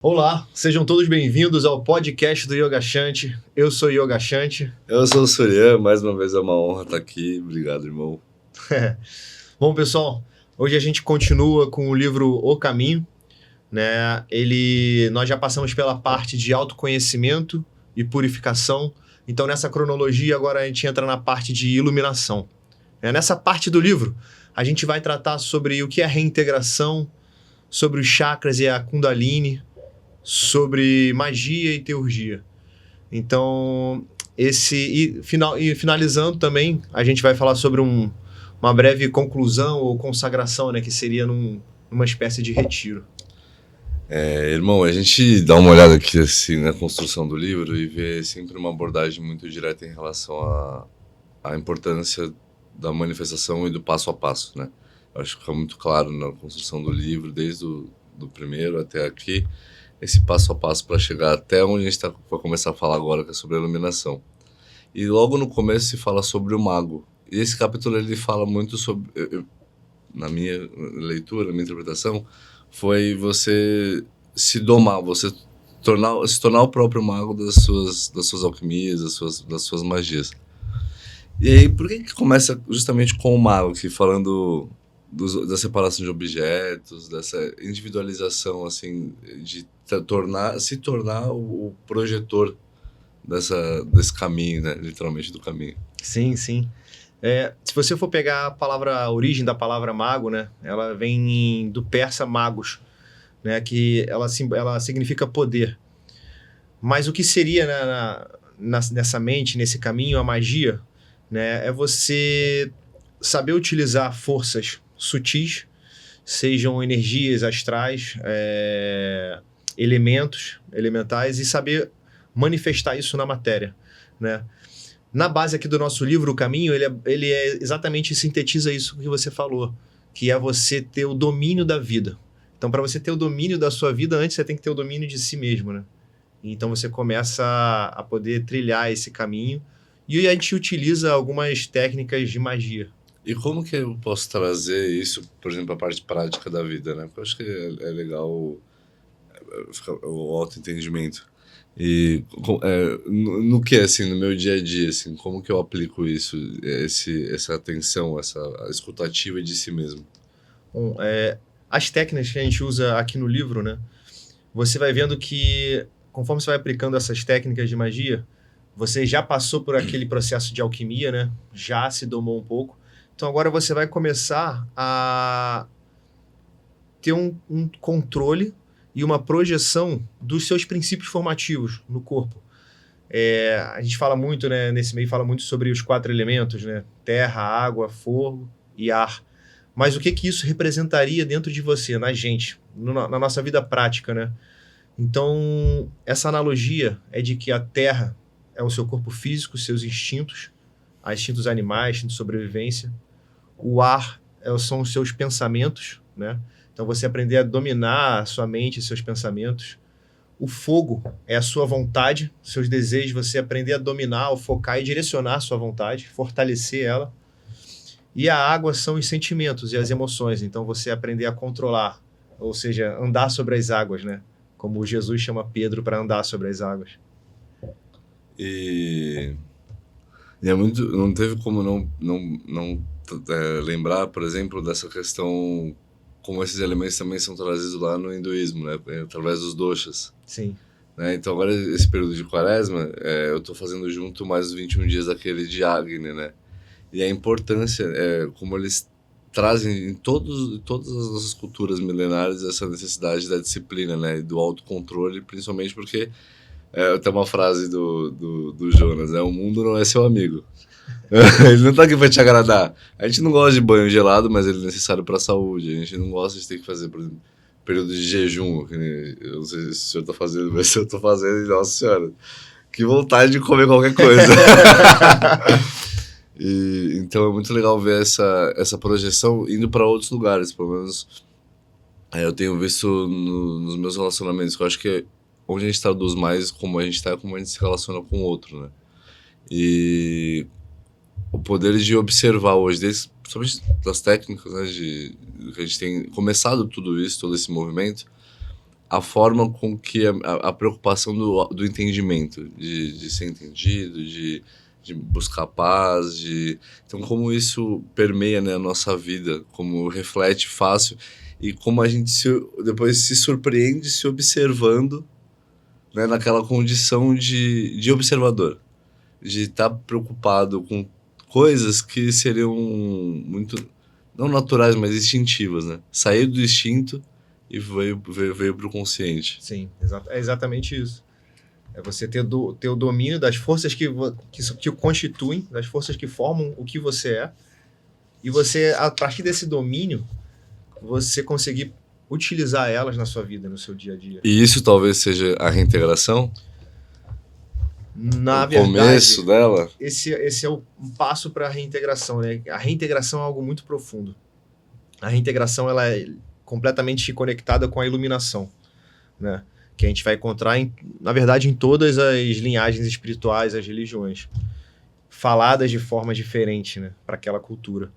Olá, sejam todos bem-vindos ao podcast do Yoga Shanti. Eu sou Yoga Shanti. Eu sou o Surya, mais uma vez é uma honra estar aqui. Obrigado, irmão. Bom, pessoal, hoje a gente continua com o livro O Caminho, né? Nós já passamos pela parte de autoconhecimento e purificação. Então, nessa cronologia, agora a gente entra na parte de iluminação. Nessa parte do livro, a gente vai tratar sobre o que é reintegração, sobre os chakras e a Kundalini, sobre magia e teurgia. Então, finalizando também, a gente vai falar sobre uma breve conclusão ou consagração, né, que seria numa espécie de retiro. Irmão, a gente dá uma olhada aqui assim, na construção do livro e vê sempre uma abordagem muito direta em relação à importância da manifestação e do passo a passo, né? Eu acho que fica muito claro na construção do livro, desde do primeiro até aqui, esse passo a passo para chegar até onde a gente vai começar a falar agora, que é sobre a iluminação. E logo no começo se fala sobre o mago. E esse capítulo ele fala muito sobre, na minha leitura, na minha interpretação, foi você se domar, você se tornar o próprio mago das suas alquimias, das suas magias. E aí, por que começa justamente com o mago, aqui falando da separação de objetos, dessa individualização, assim, de se tornar o projetor desse caminho, né? Literalmente do caminho. Sim, sim. Se você for pegar a origem da palavra mago, né, ela vem do persa magos, né, que ela significa poder. Mas o que seria, né, nessa mente, nesse caminho, a magia, né, é você saber utilizar forças sutis, sejam energias astrais, elementais, e saber manifestar isso na matéria, né? Na base aqui do nosso livro, O Caminho, ele exatamente sintetiza isso que você falou, que é você ter o domínio da vida. Então, para você ter o domínio da sua vida, antes você tem que ter o domínio de si mesmo, né? Então, você começa a poder trilhar esse caminho, e a gente utiliza algumas técnicas de magia. E como que eu posso trazer isso, por exemplo, a parte prática da vida, né? Porque eu acho que é legal o autoentendimento. E no que, assim, no meu dia a dia, assim, como que eu aplico isso, essa atenção, essa escutativa de si mesmo? Bom, as técnicas que a gente usa aqui no livro, né? Você vai vendo que, conforme você vai aplicando essas técnicas de magia, você já passou por aquele processo de alquimia, né? Já se domou um pouco. Então, agora você vai começar a ter um controle e uma projeção dos seus princípios formativos no corpo. A gente fala muito, né, nesse meio, fala muito sobre os 4 elementos, né? Terra, água, fogo e ar. Mas o que isso representaria dentro de você, na gente, na nossa vida prática, né? Então, essa analogia é de que a terra é o seu corpo físico, seus instintos animais, instintos de sobrevivência. O ar são os seus pensamentos, né? Então, você aprender a dominar a sua mente e seus pensamentos. O fogo é a sua vontade, seus desejos, você aprender a dominar, focar e direcionar a sua vontade, fortalecer ela. E a água são os sentimentos e as emoções. Então, você aprender a controlar, ou seja, andar sobre as águas, né? Como Jesus chama Pedro para andar sobre as águas. E é muito, não teve como não lembrar, por exemplo, dessa questão, como esses elementos também são trazidos lá no hinduísmo, né, através dos doshas. Sim. Né? Então agora esse período de quaresma, eu estou fazendo junto mais os 21 dias daquele de Agni, né? E a importância, como eles trazem em todas as nossas culturas milenares essa necessidade da disciplina, né, e do autocontrole, principalmente porque tem uma frase do Jonas, né? O mundo não é seu amigo. Ele não tá aqui pra te agradar. A gente não gosta de banho gelado, mas ele é necessário pra saúde. A gente não gosta de ter que fazer, por exemplo, período de jejum. Eu não sei se o senhor tá fazendo, mas se eu tô fazendo, nossa senhora, que vontade de comer qualquer coisa. Então é muito legal ver essa projeção indo para outros lugares. Pelo menos eu tenho visto nos meus relacionamentos, que eu acho que onde a gente traduz mais como a gente se relaciona com o outro, né? E o poder de observar hoje, principalmente das técnicas, né, que a gente tem começado tudo isso, todo esse movimento, a forma com que a preocupação do entendimento, de ser entendido, de buscar paz, então como isso permeia, né, a nossa vida, como reflete fácil e como a gente depois se surpreende se observando, né, naquela condição de observador, de estar preocupado com coisas que seriam muito, não naturais, mas instintivas, né? Sair do instinto e veio para o consciente. Sim, é exatamente isso. É você ter o domínio das forças que o constituem, das forças que formam o que você é, e você, a partir desse domínio, você conseguir utilizar elas na sua vida, no seu dia a dia. E isso talvez seja a reintegração? Na o verdade, começo dela? Esse é um passo para a reintegração, né? A reintegração é algo muito profundo. A reintegração ela é completamente conectada com a iluminação, né? Que a gente vai encontrar, na verdade, em todas as linhagens espirituais, as religiões, faladas de forma diferente, né, para aquela cultura.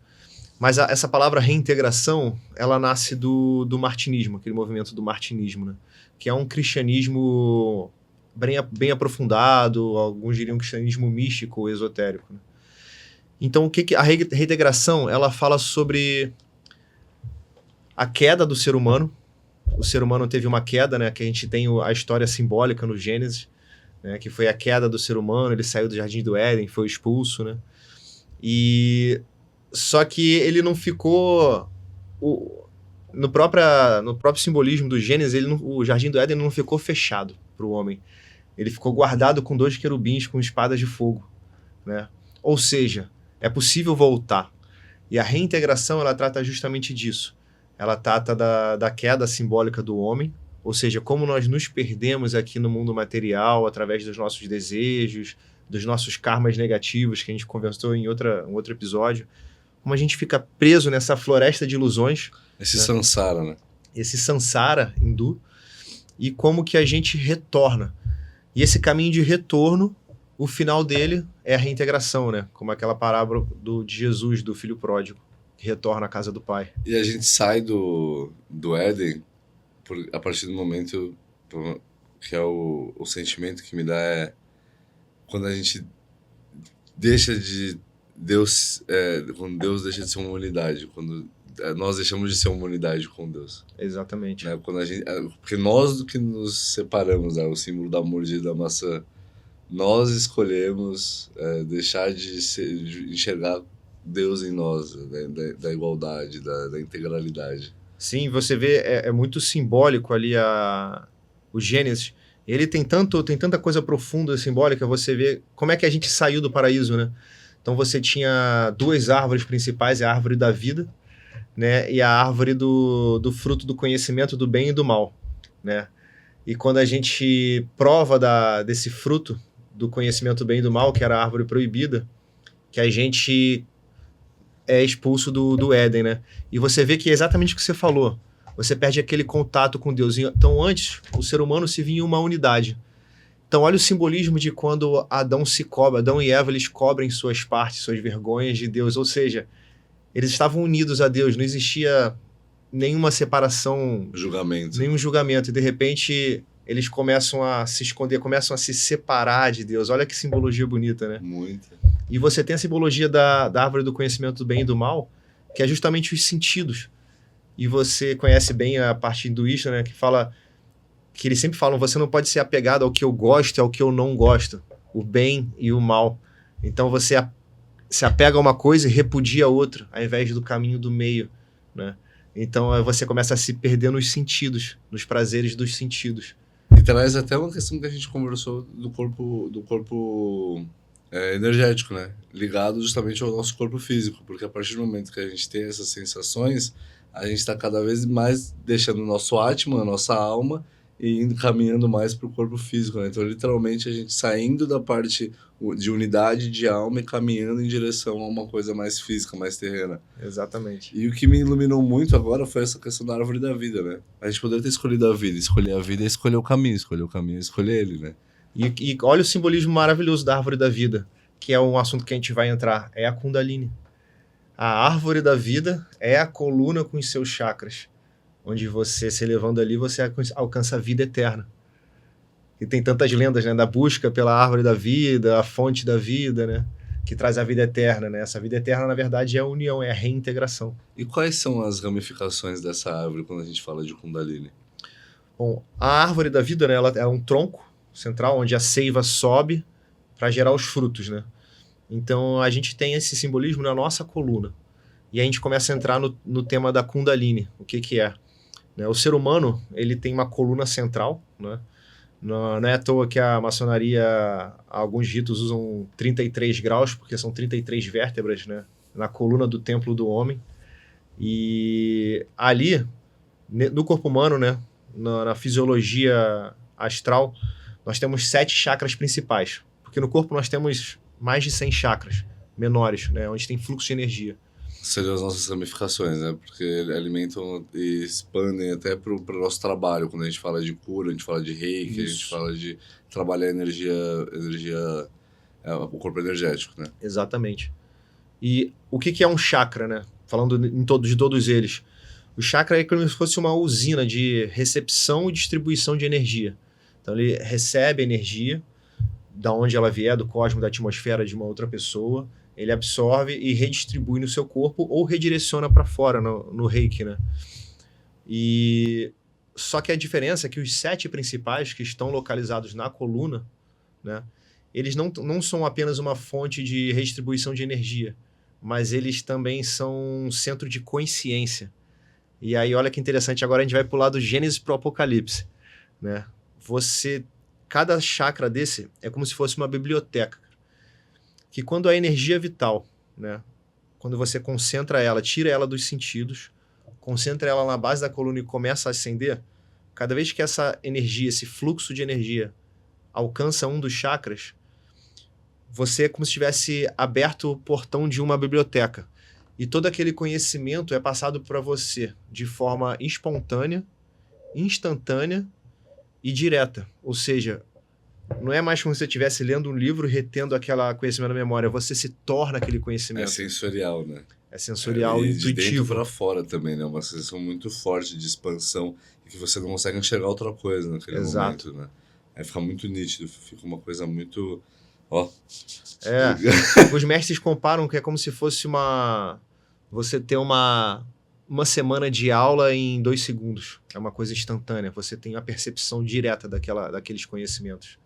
Mas essa palavra reintegração, ela nasce do martinismo, aquele movimento do martinismo, né, que é um cristianismo bem aprofundado, alguns diriam cristianismo místico ou esotérico, né? Então, a reintegração, ela fala sobre a queda do ser humano. O ser humano teve uma queda, né? Que a gente tem a história simbólica no Gênesis, né? Que foi a queda do ser humano, ele saiu do Jardim do Éden, foi expulso, né? Só que ele não ficou... No próprio simbolismo do Gênesis, o Jardim do Éden não ficou fechado para o homem. Ele ficou guardado com 2 querubins com espadas de fogo, né? Ou seja, é possível voltar. E a reintegração, ela trata justamente disso. Ela trata da queda simbólica do homem, ou seja, como nós nos perdemos aqui no mundo material através dos nossos desejos, dos nossos karmas negativos, que a gente conversou em outro episódio, como a gente fica preso nessa floresta de ilusões. Esse samsara, né? Esse samsara hindu, e como que a gente retorna. E esse caminho de retorno, o final dele é a reintegração, né? Como aquela parábola de Jesus, do filho pródigo, que retorna à casa do pai. E a gente sai do Éden a partir do momento que é o sentimento que me dá é quando a gente deixa de Deus, quando Deus deixa de ser uma unidade, quando nós deixamos de ser uma unidade com Deus. Exatamente. Né? Quando porque nós do que nos separamos, né? O símbolo da mordida da maçã, nós escolhemos deixar de enxergar Deus em nós, né? da igualdade, da integralidade. Sim, você vê, é muito simbólico ali o Gênesis. Ele tem tanta coisa profunda, simbólica, você vê como é que a gente saiu do paraíso, né? Então você tinha 2 árvores principais, a árvore da vida, né, e a árvore do fruto do conhecimento do bem e do mal, né? E quando a gente prova desse fruto do conhecimento do bem e do mal, que era a árvore proibida, que a gente é expulso do Éden, né? E você vê que é exatamente o que você falou. Você perde aquele contato com Deus. Então antes, o ser humano se via em uma unidade. Então olha o simbolismo de quando Adão e Eva, eles cobrem suas partes, suas vergonhas de Deus, ou seja, eles estavam unidos a Deus, não existia nenhuma separação, nenhum julgamento, e de repente eles começam a se esconder, começam a se separar de Deus. Olha que simbologia bonita, né? Muito. E você tem a simbologia da árvore do conhecimento do bem e do mal, que é justamente os sentidos. E você conhece bem a parte hinduísta, né? Que eles sempre falam, você não pode ser apegado ao que eu gosto e ao que eu não gosto, o bem e o mal. Então você se apega a uma coisa e repudia a outra, ao invés do caminho do meio, né? Então você começa a se perder nos sentidos, nos prazeres dos sentidos. E traz até uma questão que a gente conversou do corpo energético, né? Ligado justamente ao nosso corpo físico, porque a partir do momento que a gente tem essas sensações, a gente está cada vez mais deixando o nosso Atman, a nossa alma, e indo caminhando mais para o corpo físico, né? Então, literalmente, a gente saindo da parte de unidade de alma e caminhando em direção a uma coisa mais física, mais terrena. Exatamente. E o que me iluminou muito agora foi essa questão da árvore da vida, né? A gente poderia ter escolhido a vida. Escolher a vida é escolher o caminho é escolher ele, né? E olha o simbolismo maravilhoso da árvore da vida, que é um assunto que a gente vai entrar, é a Kundalini. A árvore da vida é a coluna com os seus chakras, onde você, se elevando ali, você alcança a vida eterna. E tem tantas lendas, né, da busca pela árvore da vida, a fonte da vida, né, que traz a vida eterna, né? Essa vida eterna, na verdade, é a união, é a reintegração. E quais são as ramificações dessa árvore quando a gente fala de Kundalini? Bom, a árvore da vida, né, ela é um tronco central onde a seiva sobe para gerar os frutos, né? Então a gente tem esse simbolismo na nossa coluna. E a gente começa a entrar no tema da Kundalini. O que é? Né? O ser humano, ele tem uma coluna central, né? Não é à toa que a maçonaria, alguns ritos usam 33 graus, porque são 33 vértebras, né, na coluna do templo do homem. E ali, no corpo humano, né, na fisiologia astral, nós temos 7 chakras principais. Porque no corpo nós temos mais de 100 chakras menores, né, onde tem fluxo de energia. Seriam as nossas ramificações, né? Porque alimentam e expandem até para o nosso trabalho. Quando a gente fala de cura, a gente fala de reiki, a gente fala de trabalhar o corpo energético, né? Exatamente. E o que é um chakra, né? Falando de todos eles. O chakra é como se fosse uma usina de recepção e distribuição de energia. Então ele recebe energia, da onde ela vier, do cosmos, da atmosfera de uma outra pessoa, ele absorve e redistribui no seu corpo ou redireciona para fora no reiki, né? E só que a diferença é que os 7 principais que estão localizados na coluna, né, eles não são apenas uma fonte de redistribuição de energia, mas eles também são um centro de consciência. E aí, olha que interessante, agora a gente vai pular do Gênesis para o Apocalipse, né? Cada chakra desse é como se fosse uma biblioteca, que quando a energia vital, né, quando você concentra ela, tira ela dos sentidos, concentra ela na base da coluna e começa a acender, cada vez que essa energia, esse fluxo de energia alcança um dos chakras, você é como se tivesse aberto o portão de uma biblioteca. E todo aquele conhecimento é passado para você de forma espontânea, instantânea e direta. Ou seja, não é mais como se você estivesse lendo um livro e retendo aquele conhecimento na memória. Você se torna aquele conhecimento. É sensorial, né? É sensorial, intuitivo. De dentro para fora também, né? Uma sensação muito forte de expansão e que você não consegue enxergar outra coisa naquele momento, né? Aí fica muito nítido, fica uma coisa muito... Ó. Os mestres comparam que é como se fosse você ter uma semana de aula em 2 segundos. É uma coisa instantânea. Você tem a percepção direta daqueles conhecimentos.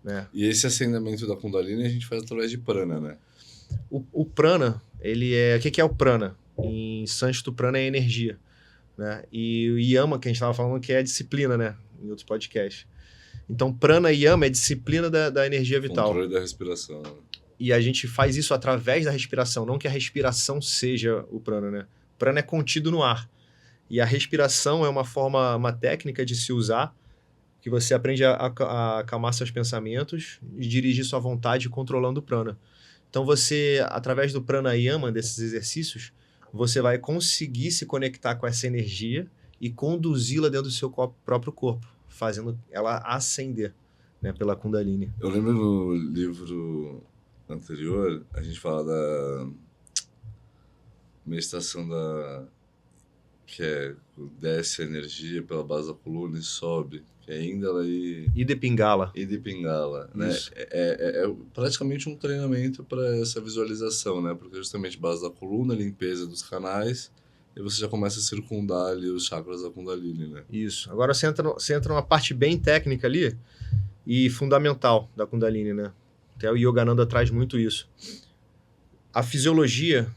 Né? E esse acendimento da Kundalini a gente faz através de prana, né? O prana, ele é... O que é o prana? Em sânscrito, prana é energia. Né? E o yama, que a gente estava falando, que é a disciplina, né? Em outros podcasts. Então, prana e yama é disciplina da energia vital. Controle da respiração. Né? E a gente faz isso através da respiração, não que a respiração seja o prana, né? O prana é contido no ar. E a respiração é uma técnica de se usar, que você aprende a acalmar seus pensamentos e dirigir sua vontade controlando o prana. Então você, através do pranayama, desses exercícios, você vai conseguir se conectar com essa energia e conduzi-la dentro do seu próprio corpo, fazendo ela ascender, né, pela Kundalini. Eu lembro no livro anterior, a gente fala da meditação que desce a energia pela base da coluna e sobe, que é Indala e Ida Pingala. Né? É praticamente um treinamento para essa visualização, né? Porque justamente base da coluna, limpeza dos canais, e você já começa a circundar ali os chakras da Kundalini, né? Isso. Agora você entra numa parte bem técnica ali e fundamental da Kundalini, né? Até o Yogananda traz muito isso. A fisiologia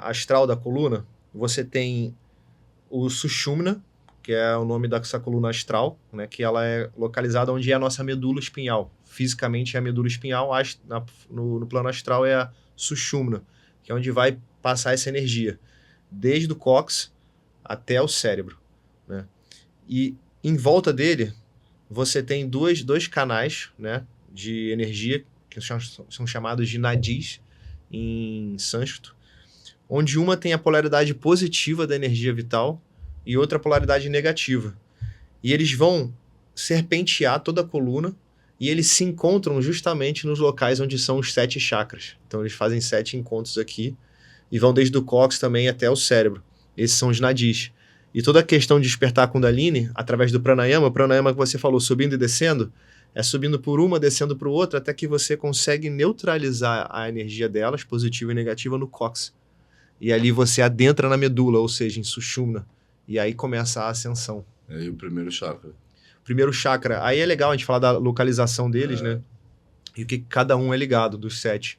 astral da coluna, você tem o Sushumna, que é o nome dessa coluna astral, né, que ela é localizada onde é a nossa medula espinhal. Fisicamente é a medula espinhal, no plano astral é a Sushumna, que é onde vai passar essa energia, desde o cóccix até o cérebro. Né? E em volta dele, você tem dois canais, né, de energia, que são chamados de nadis, em sânscrito, onde uma tem a polaridade positiva da energia vital e outra polaridade negativa. E eles vão serpentear toda a coluna e eles se encontram justamente nos locais onde são os 7 chakras. Então eles fazem 7 encontros aqui e vão desde o cóccix também até o cérebro. Esses são os nadis. E toda a questão de despertar a Kundalini, através do pranayama, o pranayama que você falou, subindo e descendo, é subindo por uma, descendo para o outro, até que você consegue neutralizar a energia delas, positiva e negativa, no cóccix. E ali você adentra na medula, ou seja, em Sushumna. E aí começa a ascensão. E o primeiro chakra. Primeiro chakra. Aí é legal a gente falar da localização deles, né? E o que cada um é ligado, dos 7.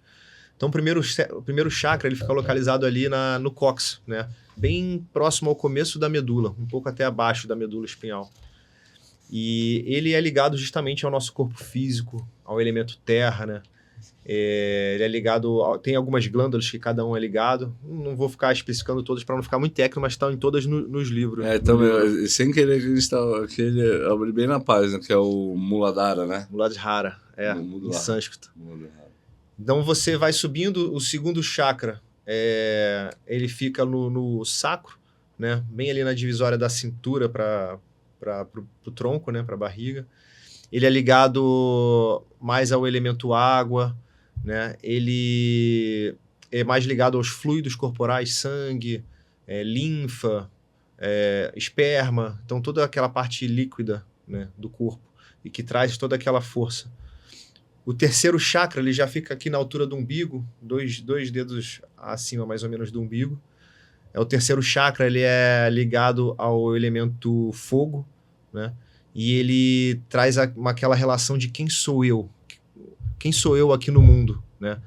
Então, o primeiro chakra ele fica localizado ali no cóccix, né? Bem próximo ao começo da medula, um pouco até abaixo da medula espinhal. E ele é ligado justamente ao nosso corpo físico, ao elemento terra, né? Ele é ligado... Tem algumas glândulas que cada um é ligado. Não vou ficar especificando todas para não ficar muito técnico, mas estão em todas nos livros. Também, sem querer que ele abre bem na página, que é o Muladhara, né? Muladhara, em sânscrito. Então você vai subindo, o segundo chakra, ele fica no sacro, né? Bem ali na divisória da cintura para o tronco, né? Para a barriga. Ele é ligado mais ao elemento água, né? Ele é mais ligado aos fluidos corporais, sangue, linfa, esperma, então toda aquela parte líquida, né, do corpo, e que traz toda aquela força. O terceiro chakra ele já fica aqui na altura do umbigo, dois dedos acima mais ou menos do umbigo. O terceiro chakra ele é ligado ao elemento fogo, né? E ele traz aquela relação de quem sou eu aqui no mundo, né?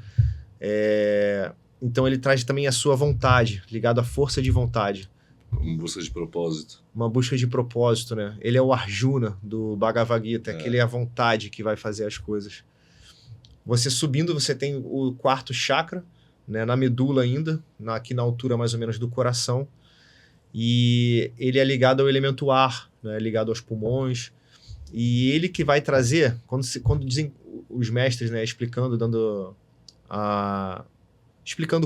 Então ele traz também a sua vontade, ligado à força de vontade. Uma busca de propósito. Uma busca de propósito, né? Ele é o Arjuna do Bhagavad Gita, que ele é a vontade que vai fazer as coisas. Você subindo, você tem o quarto chakra, né? Na medula ainda, aqui na altura mais ou menos do coração. E ele é ligado ao elemento ar, né? Ligado aos pulmões. E ele que vai trazer, quando dizem os mestres, né? Explicando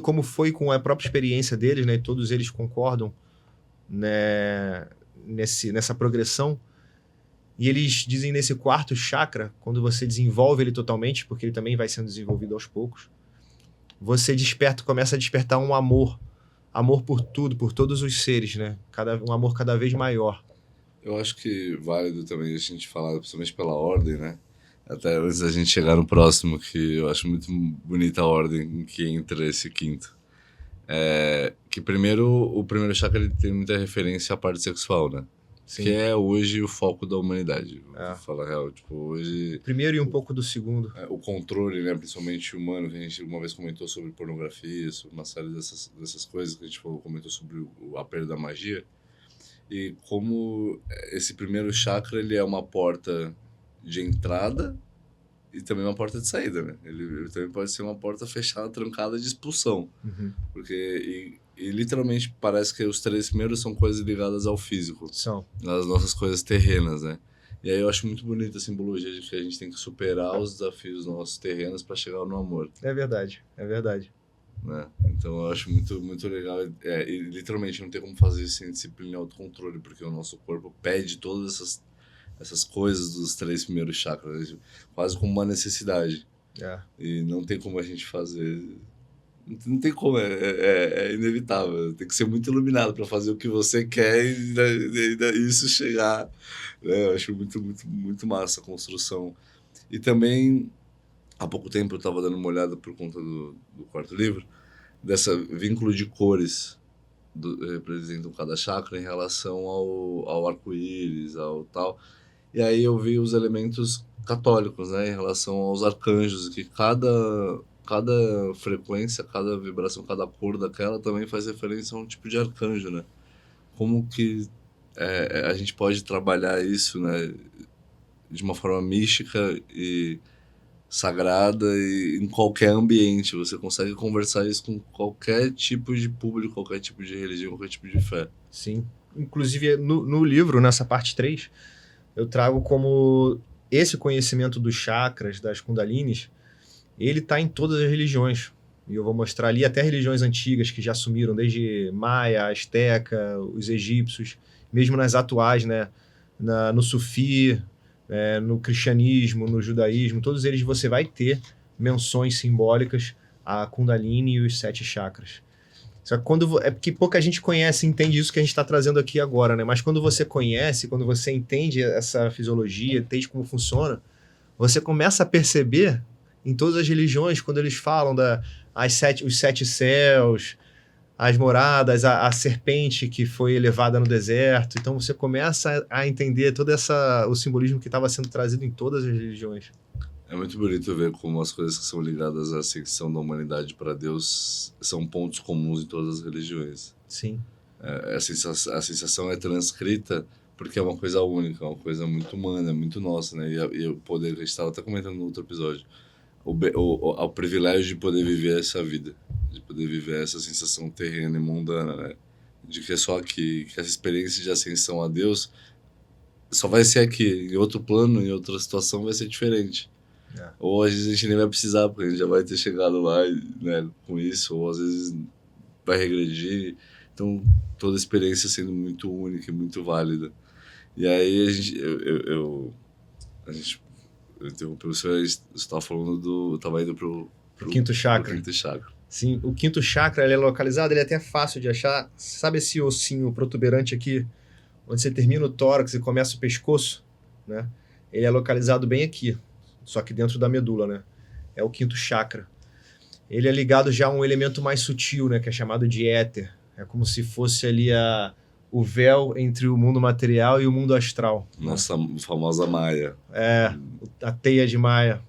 como foi com a própria experiência deles, né? E todos eles concordam, né? Nessa progressão. E eles dizem nesse quarto chakra, quando você desenvolve ele totalmente, porque ele também vai sendo desenvolvido aos poucos, você começa a despertar um amor por tudo, por todos os seres, né? Um amor cada vez maior. Eu acho que válido também a gente falar, principalmente pela ordem, né? Até antes da gente chegar no próximo, que eu acho muito bonita a ordem em que entra esse quinto. Que primeiro, o primeiro chakra ele tem muita referência à parte sexual, né? Sim. Que é hoje o foco da humanidade. Vou falar a real. Tipo, hoje... Primeiro e um pouco do segundo. O controle, né? Principalmente humano, que a gente uma vez comentou sobre pornografia, sobre uma série dessas coisas que a gente comentou sobre a perda da magia. E como esse primeiro chakra ele é uma porta de entrada e também uma porta de saída, né? Ele também pode ser uma porta fechada, trancada de expulsão. Uhum. Porque... E literalmente parece que os 3 primeiros são coisas ligadas ao físico. São. As nossas coisas terrenas, né? E aí eu acho muito bonita a simbologia de que a gente tem que superar os desafios nossos terrenos para chegar no amor. É verdade. Né? Então eu acho muito, muito legal. E literalmente não tem como fazer isso sem disciplina e autocontrole, porque o nosso corpo pede todas essas coisas dos 3 primeiros chakras, quase como uma necessidade. E não tem como a gente fazer... Não tem como, é inevitável. Tem que ser muito iluminado para fazer o que você quer e isso chegar. Né? Eu acho muito, muito, muito massa a construção. E também, há pouco tempo eu estava dando uma olhada por conta do quarto livro, dessa vínculo de cores representam cada chakra em relação ao arco-íris, ao tal. E aí eu vi os elementos católicos, né, em relação aos arcanjos, que cada frequência, cada vibração, cada cor daquela também faz referência a um tipo de arcanjo, né? Como que a gente pode trabalhar isso, né, de uma forma mística e sagrada e em qualquer ambiente. Você consegue conversar isso com qualquer tipo de público, qualquer tipo de religião, qualquer tipo de fé. Sim. Inclusive, no livro, nessa parte 3, eu trago como esse conhecimento dos chakras, das kundalinis, ele está em todas as religiões. E eu vou mostrar ali até religiões antigas que já assumiram, desde Maia, Azteca, os egípcios, mesmo nas atuais, né? No Sufi, no cristianismo, no judaísmo, todos eles você vai ter menções simbólicas a Kundalini e os 7 chakras. Só que é porque pouca gente conhece e entende isso que a gente está trazendo aqui agora, né? Mas quando você conhece, quando você entende essa fisiologia, entende como funciona, você começa a perceber em todas as religiões, quando eles falam os 7 céus, as moradas, a serpente que foi elevada no deserto. Então você começa a entender todo o simbolismo que estava sendo trazido em todas as religiões. É muito bonito ver como as coisas que são ligadas à ascensão da humanidade para Deus são pontos comuns em todas as religiões. Sim. A sensação é transcrita porque é uma coisa única, uma coisa muito humana, muito nossa, né? E o poder, a gente estava até comentando no outro episódio, o privilégio de poder viver essa vida, de poder viver essa sensação terrena e mundana, né? De que é só aqui, que essa experiência de ascensão a Deus só vai ser aqui, em outro plano, em outra situação vai ser diferente. Ou às vezes a gente nem vai precisar, porque a gente já vai ter chegado lá, né, com isso, ou às vezes vai regredir. Então, toda a experiência sendo muito única e muito válida. E aí eu interrompi o senhor, você estava falando estava indo pro quinto chakra. Pro quinto chakra. Sim, o quinto chakra, ele é localizado, ele é até fácil de achar. Sabe esse ossinho protuberante aqui, onde você termina o tórax e começa o pescoço, né? Ele é localizado bem aqui, só que dentro da medula, né? É o quinto chakra. Ele é ligado já a um elemento mais sutil, né? Que é chamado de éter. É como se fosse ali o véu entre o mundo material e o mundo astral. Nossa, né? Famosa Maia. A teia de Maia.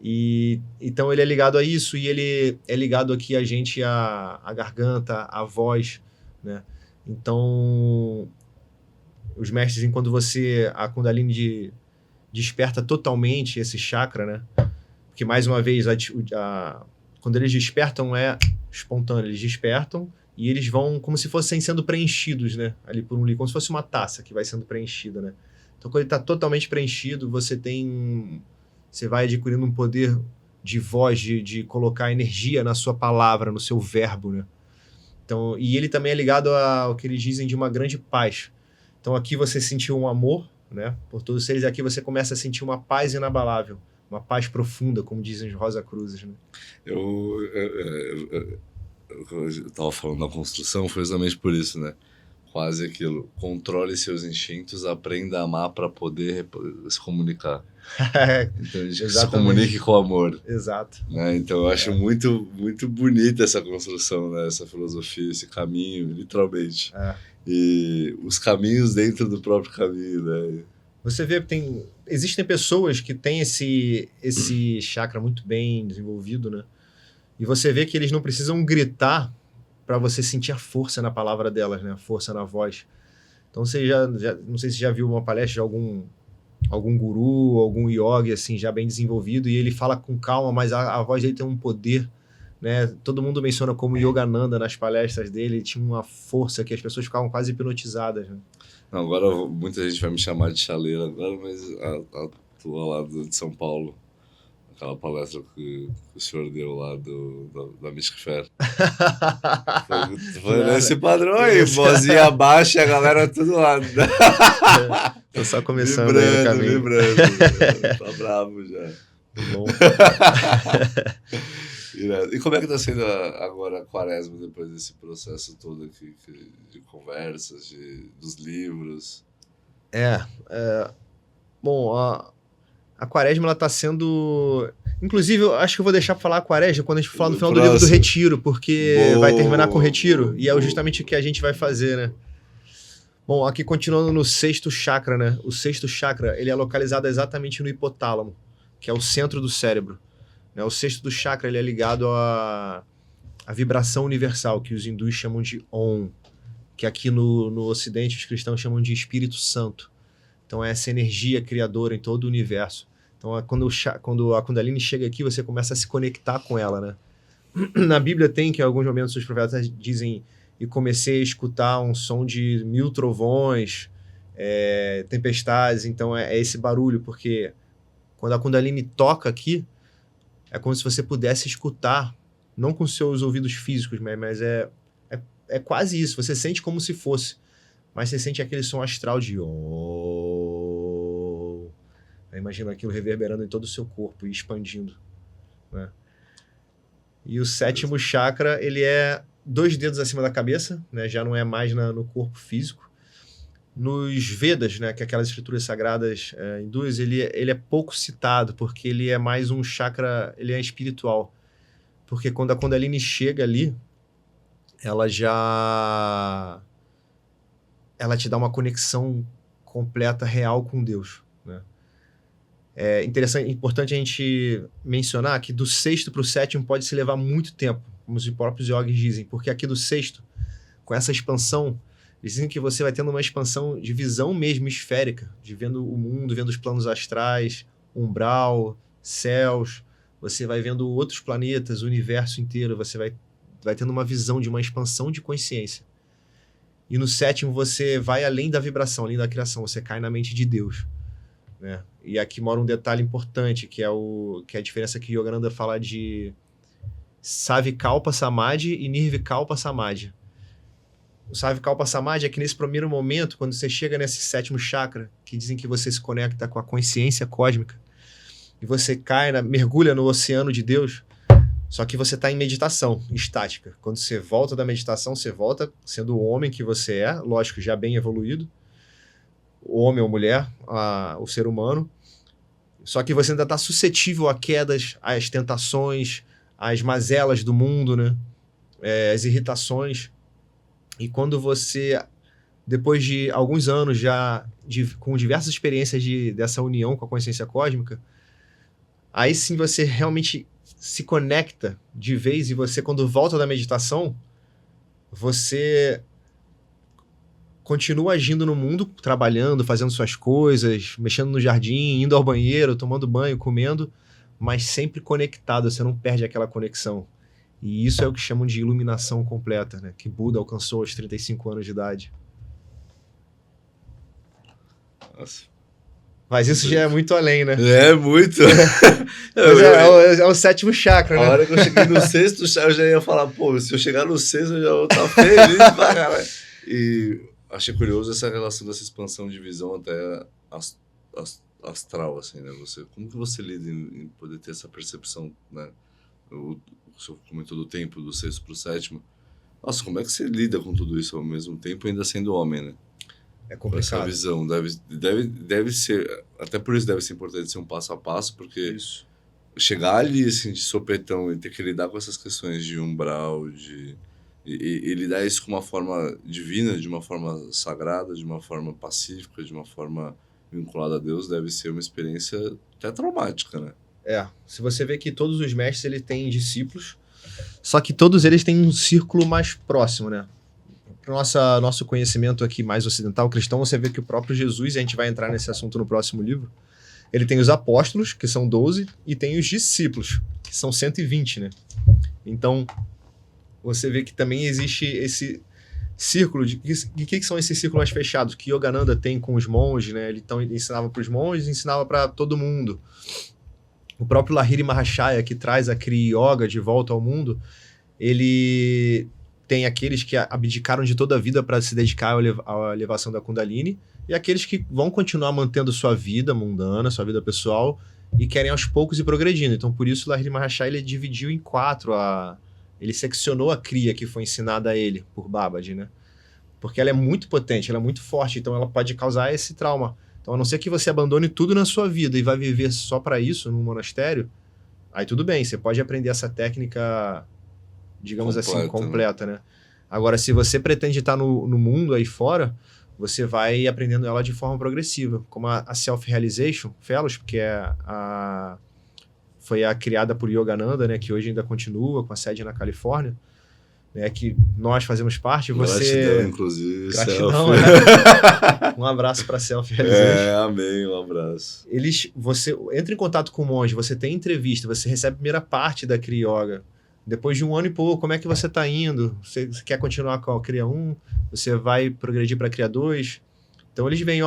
E então ele é ligado a isso, e ele é ligado aqui a gente a garganta, a voz, né? Então, os mestres, quando a Kundalini desperta totalmente esse chakra, né? Porque, mais uma vez, quando eles despertam é espontâneo, eles despertam e eles vão como se fossem sendo preenchidos, né? Ali por um líquido, como se fosse uma taça que vai sendo preenchida, né? Então, quando ele está totalmente preenchido, você vai adquirindo um poder de voz, de colocar energia na sua palavra, no seu verbo, né? Então, e ele também é ligado ao que eles dizem de uma grande paz. Então, aqui você sentiu um amor, né, por todos os seres, e aqui você começa a sentir uma paz inabalável, uma paz profunda, como dizem os Rosa Cruzes, né? Eu estava falando da construção, foi exatamente por isso, né? Quase aquilo. Controle seus instintos, aprenda a amar para poder se comunicar. Então a gente se comunique com amor. Exato. Né? Então eu acho muito, muito bonita essa construção, né? Essa filosofia, esse caminho, literalmente. E os caminhos dentro do próprio caminho, né? Você vê que existem pessoas que têm esse chakra muito bem desenvolvido, né? E você vê que eles não precisam gritar para você sentir a força na palavra delas, né? A força na voz. Então você não sei se já viu uma palestra de algum guru, algum yogi assim já bem desenvolvido, e ele fala com calma, mas a voz dele tem um poder, né? Todo mundo menciona como Yogananda nas palestras dele, ele tinha uma força que as pessoas ficavam quase hipnotizadas, né? Não, agora muita gente vai me chamar de chaleira agora, mas a tua lá de São Paulo, aquela palestra que o senhor deu lá da Mystic Fair. Foi nesse padrão aí, vozinha baixa e a galera tudo lá. Tô só começando aí no caminho. Vibrando. Tá bravo já. Bom. E como é que tá sendo agora a quaresma depois desse processo todo aqui de conversas, dos livros? Bom, a quaresma ela tá sendo... Inclusive, eu acho que eu vou deixar pra falar a quaresma quando a gente falar no final do livro do retiro, porque vai terminar com o retiro, e é justamente o que a gente vai fazer, né? Bom, aqui continuando no sexto chakra, né? O sexto chakra, ele é localizado exatamente no hipotálamo, que é o centro do cérebro. Né? O sexto do chakra, ele é ligado à vibração universal, que os hindus chamam de Om, que aqui no Ocidente os cristãos chamam de Espírito Santo. Então é essa energia criadora em todo o universo. Então quando a Kundalini chega aqui, você começa a se conectar com ela, né? Na Bíblia tem que em alguns momentos os profetas dizem: e comecei a escutar um som de 1000 trovões, tempestades. Então é esse barulho, porque quando a Kundalini toca aqui, é como se você pudesse escutar, não com seus ouvidos físicos, mas é quase isso. Você sente como se fosse, mas você sente aquele som astral de imagina aquilo reverberando em todo o seu corpo e expandindo, né? E o sétimo chakra, ele é 2 dedos acima da cabeça, né? Já não é mais no corpo físico. Nos Vedas, né, que é aquelas escrituras sagradas hindus, ele é pouco citado, porque ele é mais um chakra, ele é espiritual. Porque quando a Kundalini chega ali, ela te dá uma conexão completa, real com Deus, né? É importante a gente mencionar que do 6º para o 7º pode se levar muito tempo, como os próprios yogis dizem, porque aqui do 6º, com essa expansão, eles dizem que você vai tendo uma expansão de visão mesmo esférica, de vendo o mundo, vendo os planos astrais, umbral, céus, você vai vendo outros planetas, o universo inteiro, você vai tendo uma visão de uma expansão de consciência. E no 7º você vai além da vibração, além da criação, você cai na mente de Deus, né? E aqui mora um detalhe importante, que é a diferença que Yogananda fala de Savikalpa Samadhi e Nirvikalpa Samadhi. O Savikalpa Samadhi é que nesse primeiro momento, quando você chega nesse 7º chakra, que dizem que você se conecta com a consciência cósmica, e você mergulha no oceano de Deus, só que você está em meditação estática. Quando você volta da meditação, você volta sendo o homem que você é, lógico, já bem evoluído, o homem ou mulher, o ser humano, só que você ainda está suscetível a quedas, às tentações, às mazelas do mundo, né? As irritações. E quando você, depois de alguns anos já com diversas experiências dessa união com a consciência cósmica, aí sim você realmente se conecta de vez, e você, quando volta da meditação, você continua agindo no mundo, trabalhando, fazendo suas coisas, mexendo no jardim, indo ao banheiro, tomando banho, comendo, mas sempre conectado, você não perde aquela conexão. E isso é o que chamam de iluminação completa, né? Que Buda alcançou aos 35 anos de idade. Nossa. Mas isso já é muito além, né? É muito. Mas é o 7º chakra, né? A hora que eu cheguei no 6º chakra, eu já ia falar, pô, se eu chegar no 6º, eu já vou estar feliz pra caralho. E achei curioso essa relação dessa expansão de visão até astral, assim, né? Como que você lida em poder ter essa percepção, né? O senhor comentou do tempo, do 6º pro 7º. Nossa, como é que você lida com tudo isso ao mesmo tempo, ainda sendo homem, né? É complicado. Essa visão deve ser, até por isso deve ser importante ser um passo a passo, porque isso. Chegar ali, assim, de sopetão e ter que lidar com essas questões de umbral, e lidar isso com uma forma divina, de uma forma sagrada, de uma forma pacífica, de uma forma vinculada a Deus, deve ser uma experiência até traumática, né? Se você vê que todos os mestres eles têm discípulos, só que todos eles têm um círculo mais próximo, né? Para nosso conhecimento aqui mais ocidental, cristão, você vê que o próprio Jesus, e a gente vai entrar nesse assunto no próximo livro, ele tem os apóstolos, que são 12, e tem os discípulos, que são 120, né? Então, você vê que também existe esse círculo de que são esses círculos mais fechados que Yogananda tem com os monges, né? Ele ensinava para os monges, ensinava para todo mundo. O próprio Lahiri Mahashaya, que traz a Kriya Yoga de volta ao mundo, ele tem aqueles que abdicaram de toda a vida para se dedicar à elevação da Kundalini, e aqueles que vão continuar mantendo sua vida mundana, sua vida pessoal, e querem aos poucos ir progredindo. Então, por isso, o Lahiri Mahashaya ele dividiu em 4, ele seccionou a Kriya que foi ensinada a ele por Babaji, né? Porque ela é muito potente, ela é muito forte, então ela pode causar esse trauma. Então, a não ser que você abandone tudo na sua vida e vai viver só para isso, num monastério, aí tudo bem, você pode aprender essa técnica, digamos assim, completa, né? Agora, se você pretende estar no mundo aí fora, você vai aprendendo ela de forma progressiva, como a Self-Realization Fellowship, que foi criada por Yogananda, né, que hoje ainda continua com a sede na Califórnia, né, que nós fazemos parte. Gratidão, inclusive. Gratidão, Um abraço para Self-Realization. Amém, um abraço. Você entra em contato com o monge, você tem entrevista, você recebe a primeira parte da Kriya Yoga. Depois de 1 ano e pouco, como é que você está indo? Você quer continuar com a Kriya 1? Você vai progredir para a Kriya 2? Então eles vêm,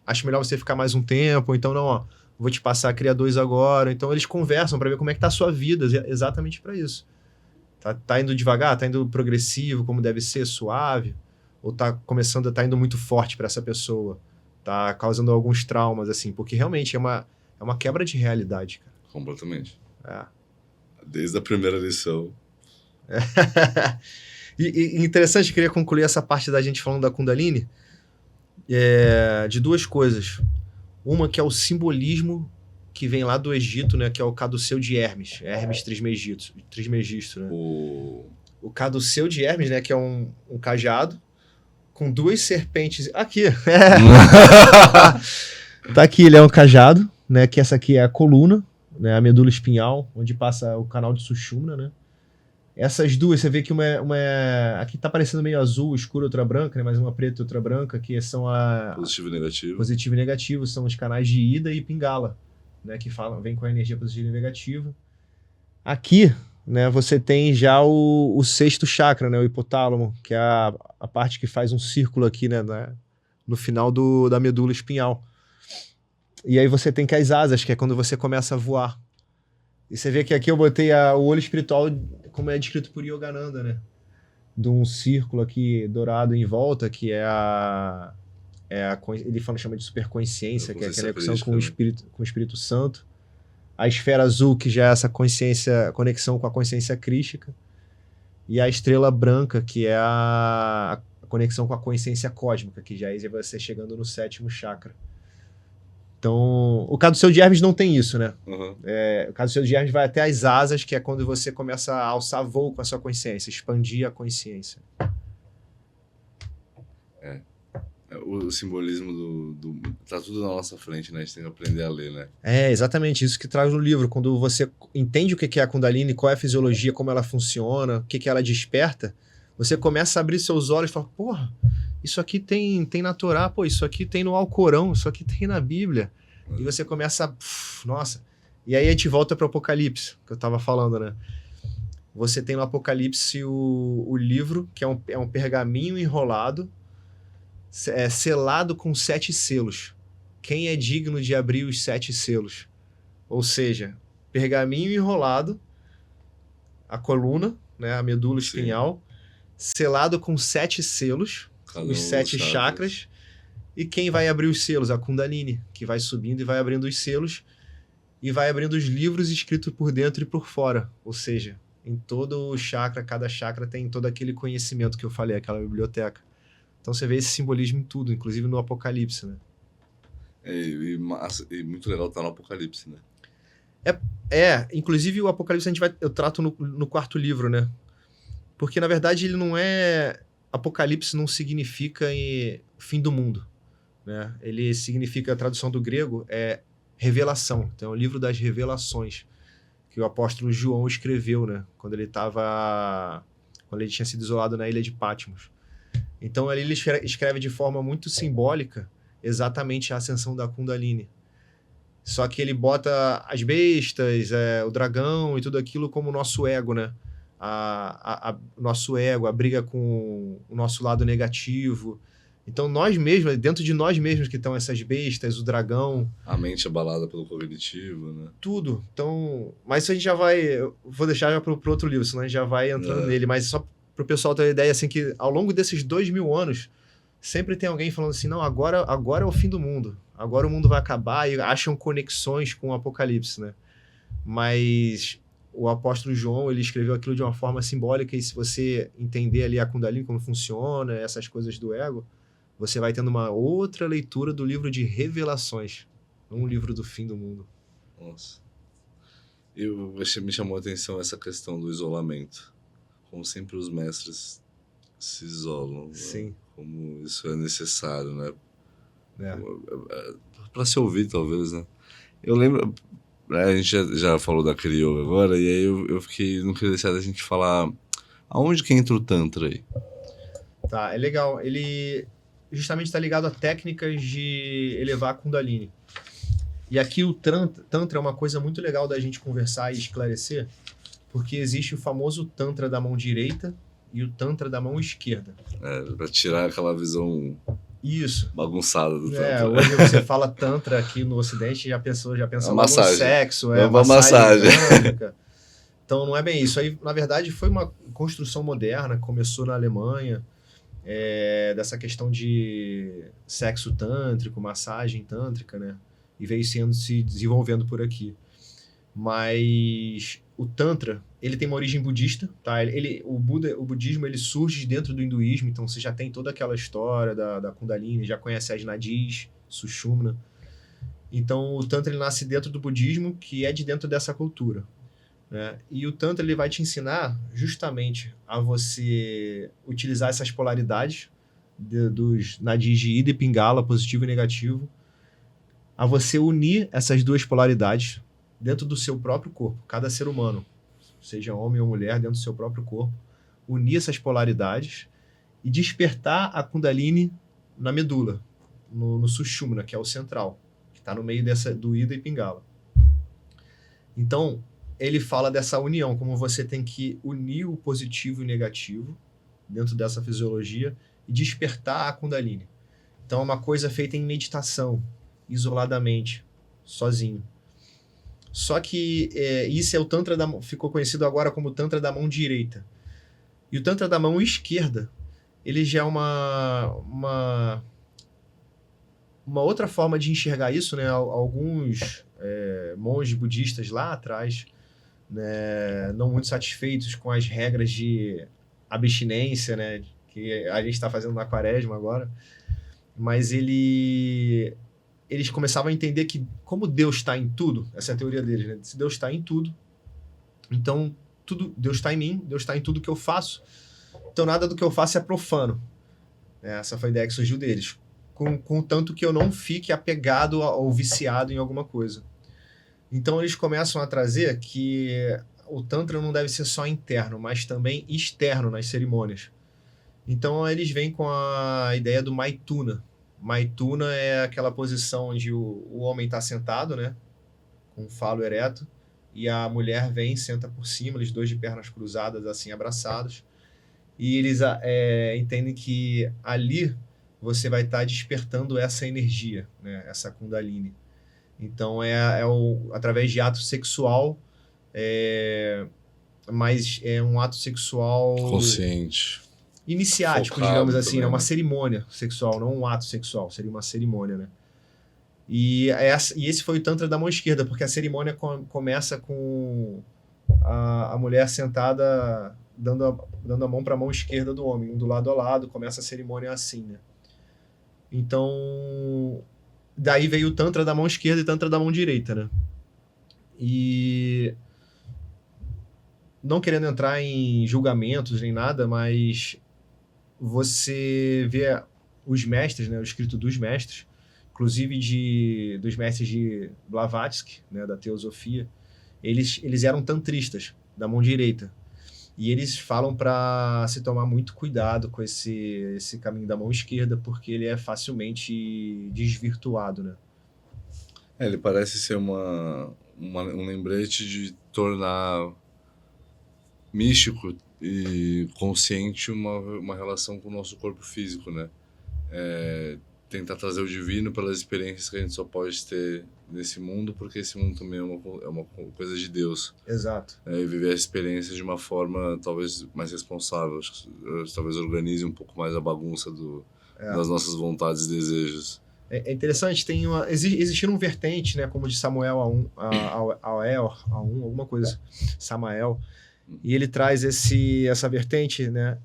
acho melhor você ficar mais um tempo, então não, vou te passar a Kriya 2 agora. Então eles conversam para ver como é que está a sua vida, exatamente para isso. Tá indo devagar, tá indo progressivo, como deve ser, suave? Ou tá indo muito forte para essa pessoa? Tá causando alguns traumas, assim, porque realmente é uma quebra de realidade, cara. Completamente. Desde a primeira lição. E interessante, eu queria concluir essa parte da gente falando da Kundalini, de duas coisas. Uma que é o simbolismo que vem lá do Egito, né? Que é o caduceu de Hermes. Hermes Trismegisto, né? O caduceu de Hermes, né? Que é um cajado com duas serpentes... Aqui! Tá aqui, ele é um cajado, né? Que essa aqui é a coluna, né? A medula espinhal, onde passa o canal de Sushumna, né? Essas duas, você vê que uma aqui tá parecendo meio azul, escuro, outra branca, né? Mas uma preta e outra branca, que são a... Positivo e negativo. Positivo e negativo, são os canais de ida e pingala, né? Que vem com a energia positiva e negativa. Aqui, né, você tem já o sexto chakra, né? O hipotálamo, que é a parte que faz um círculo aqui, né? No final da medula espinhal. E aí você tem que as asas, que é quando você começa a voar. E você vê que aqui eu botei o olho espiritual, como é descrito por Yogananda, né? De um círculo aqui dourado em volta, que ele chama de superconsciência, que é a conexão com o Espírito Santo. A esfera azul, que já é essa conexão com a consciência crística. E a estrela branca, que é a conexão com a consciência cósmica, que já é você chegando no sétimo chakra. Então, o caduceu de Hermes não tem isso, né? Uhum. O caduceu de Hermes vai até as asas, que é quando você começa a alçar voo com a sua consciência, expandir a consciência. O simbolismo tá tudo na nossa frente, né? A gente tem que aprender a ler, né? É exatamente isso que traz no livro. Quando você entende o que é a Kundalini, qual é a fisiologia, como ela funciona, o que ela desperta, você começa a abrir seus olhos e fala, porra, isso aqui tem na Torá, pô, isso aqui tem no Alcorão, isso aqui tem na Bíblia. E você começa nossa. E aí a gente volta para o Apocalipse, que eu tava falando, né? Você tem no Apocalipse o livro, que é um pergaminho enrolado, selado com 7 selos. Quem é digno de abrir os 7 selos? Ou seja, pergaminho enrolado, a coluna, né, a medula espinhal, selado com 7 selos, os 7 chakras. E quem vai abrir os selos? A Kundalini, que vai subindo e vai abrindo os selos e vai abrindo os livros escritos por dentro e por fora. Ou seja, em todo o chakra, cada chakra tem todo aquele conhecimento que eu falei, aquela biblioteca. Então você vê esse simbolismo em tudo, inclusive no Apocalipse, né? E muito legal estar no Apocalipse, né? Inclusive o Apocalipse eu trato no quarto livro, né? Porque, na verdade, ele não é... Apocalipse não significa fim do mundo, né? Ele significa, a tradução do grego, revelação. Então, é o livro das revelações que o apóstolo João escreveu, né? Quando ele tinha sido isolado na ilha de Patmos. Então, ali ele escreve de forma muito simbólica exatamente a ascensão da Kundalini. Só que ele bota as bestas, o dragão e tudo aquilo como o nosso ego, né? Nosso ego, a briga com o nosso lado negativo. Então, nós mesmos, dentro de nós mesmos que estão essas bestas, o dragão... A mente abalada pelo cognitivo, né? Tudo. Então, mas isso a gente já vai... Eu vou deixar já para o outro livro, senão a gente já vai entrando nele. Mas só para o pessoal ter uma ideia, assim, que ao longo desses 2000 anos, sempre tem alguém falando assim, não, agora é o fim do mundo. Agora o mundo vai acabar, e acham conexões com o Apocalipse, né? Mas o apóstolo João, ele escreveu aquilo de uma forma simbólica, e se você entender ali a Kundalini, como funciona, essas coisas do ego, você vai tendo uma outra leitura do livro de revelações, não um livro do fim do mundo. Nossa. Me chamou a atenção essa questão do isolamento. Como sempre os mestres se isolam. Sim. Né? Como isso é necessário, né? Para se ouvir, talvez, né? Eu lembro... A gente já falou da Kriya Yoga agora, e aí eu fiquei... Não queria deixar da gente falar... Aonde que entra o Tantra aí? Tá, é legal. Ele justamente está ligado a técnicas de elevar a Kundalini. E aqui o Tantra é uma coisa muito legal da gente conversar e esclarecer, porque existe o famoso Tantra da mão direita e o Tantra da mão esquerda. Para tirar aquela visão... Isso. Bagunçada do Tantra. Hoje você fala Tantra aqui no Ocidente, já pensa logo no sexo, uma massagem. Então não é bem isso. Aí, na verdade, foi uma construção moderna, começou na Alemanha, dessa questão de sexo tântrico, massagem tântrica, né? E veio se desenvolvendo por aqui. Mas o Tantra, ele tem uma origem budista, tá? O budismo, ele surge dentro do hinduísmo, então você já tem toda aquela história da Kundalini, já conhece as nadis, Sushumna. Então o Tantra, ele nasce dentro do budismo, que é de dentro dessa cultura, né? E o Tantra, ele vai te ensinar justamente a você utilizar essas polaridades dos nadis de Ida e Pingala, positivo e negativo, a você unir essas duas polaridades dentro do seu próprio corpo, cada ser humano, seja homem ou mulher, dentro do seu próprio corpo, unir essas polaridades e despertar a Kundalini na medula, no Sushumna, que é o central, que está no meio do Ida e Pingala. Então, ele fala dessa união, como você tem que unir o positivo e o negativo dentro dessa fisiologia e despertar a Kundalini. Então, é uma coisa feita em meditação, isoladamente, sozinho. Só que isso é o Tantra ficou conhecido agora como Tantra da mão direita. E o Tantra da mão esquerda, ele já é uma outra forma de enxergar isso, né? Alguns monges budistas lá atrás, né, não muito satisfeitos com as regras de abstinência, né, que a gente está fazendo na quaresma agora, mas eles começavam a entender que, como Deus está em tudo, essa é a teoria deles, né? Se Deus está em tudo, então Deus está em mim, Deus está em tudo que eu faço, então nada do que eu faço é profano. Essa foi a ideia que surgiu deles, contanto que eu não fique apegado ou viciado em alguma coisa. Então eles começam a trazer que o Tantra não deve ser só interno, mas também externo nas cerimônias. Então eles vêm com a ideia do Maituna. Maituna é aquela posição onde o homem está sentado, né, com o falo ereto, e a mulher vem, senta por cima, eles dois de pernas cruzadas, assim, abraçados. E eles entendem que ali você vai estar despertando essa energia, né, essa Kundalini. Então, através de ato sexual, mas é um ato sexual... consciente. Iniciático, Focado digamos assim, também, né? Uma né? cerimônia sexual, não um ato sexual, seria uma cerimônia, né? E esse foi o Tantra da mão esquerda, porque a cerimônia começa com a mulher sentada, dando a mão para a mão esquerda do homem, um do lado a lado, começa a cerimônia assim, né? Então, daí veio o Tantra da mão esquerda e Tantra da mão direita, né? E não querendo entrar em julgamentos nem nada, mas você vê os mestres, né, o escrito dos mestres, inclusive dos mestres de Blavatsky, né, da teosofia, eles eram tantristas, da mão direita. E eles falam para se tomar muito cuidado com esse caminho da mão esquerda, porque ele é facilmente desvirtuado, né? Ele parece ser um lembrete de tornar místico e consciente uma relação com o nosso corpo físico, né? Tentar trazer o divino pelas experiências que a gente só pode ter nesse mundo, porque esse mundo também é uma coisa de Deus. Exato. E viver a experiência de uma forma talvez mais responsável, talvez organize um pouco mais a bagunça das nossas vontades e desejos. É interessante, existiram vertentes, né, como de Samuel a1, alguma coisa, Samael, e ele traz essa vertente, né,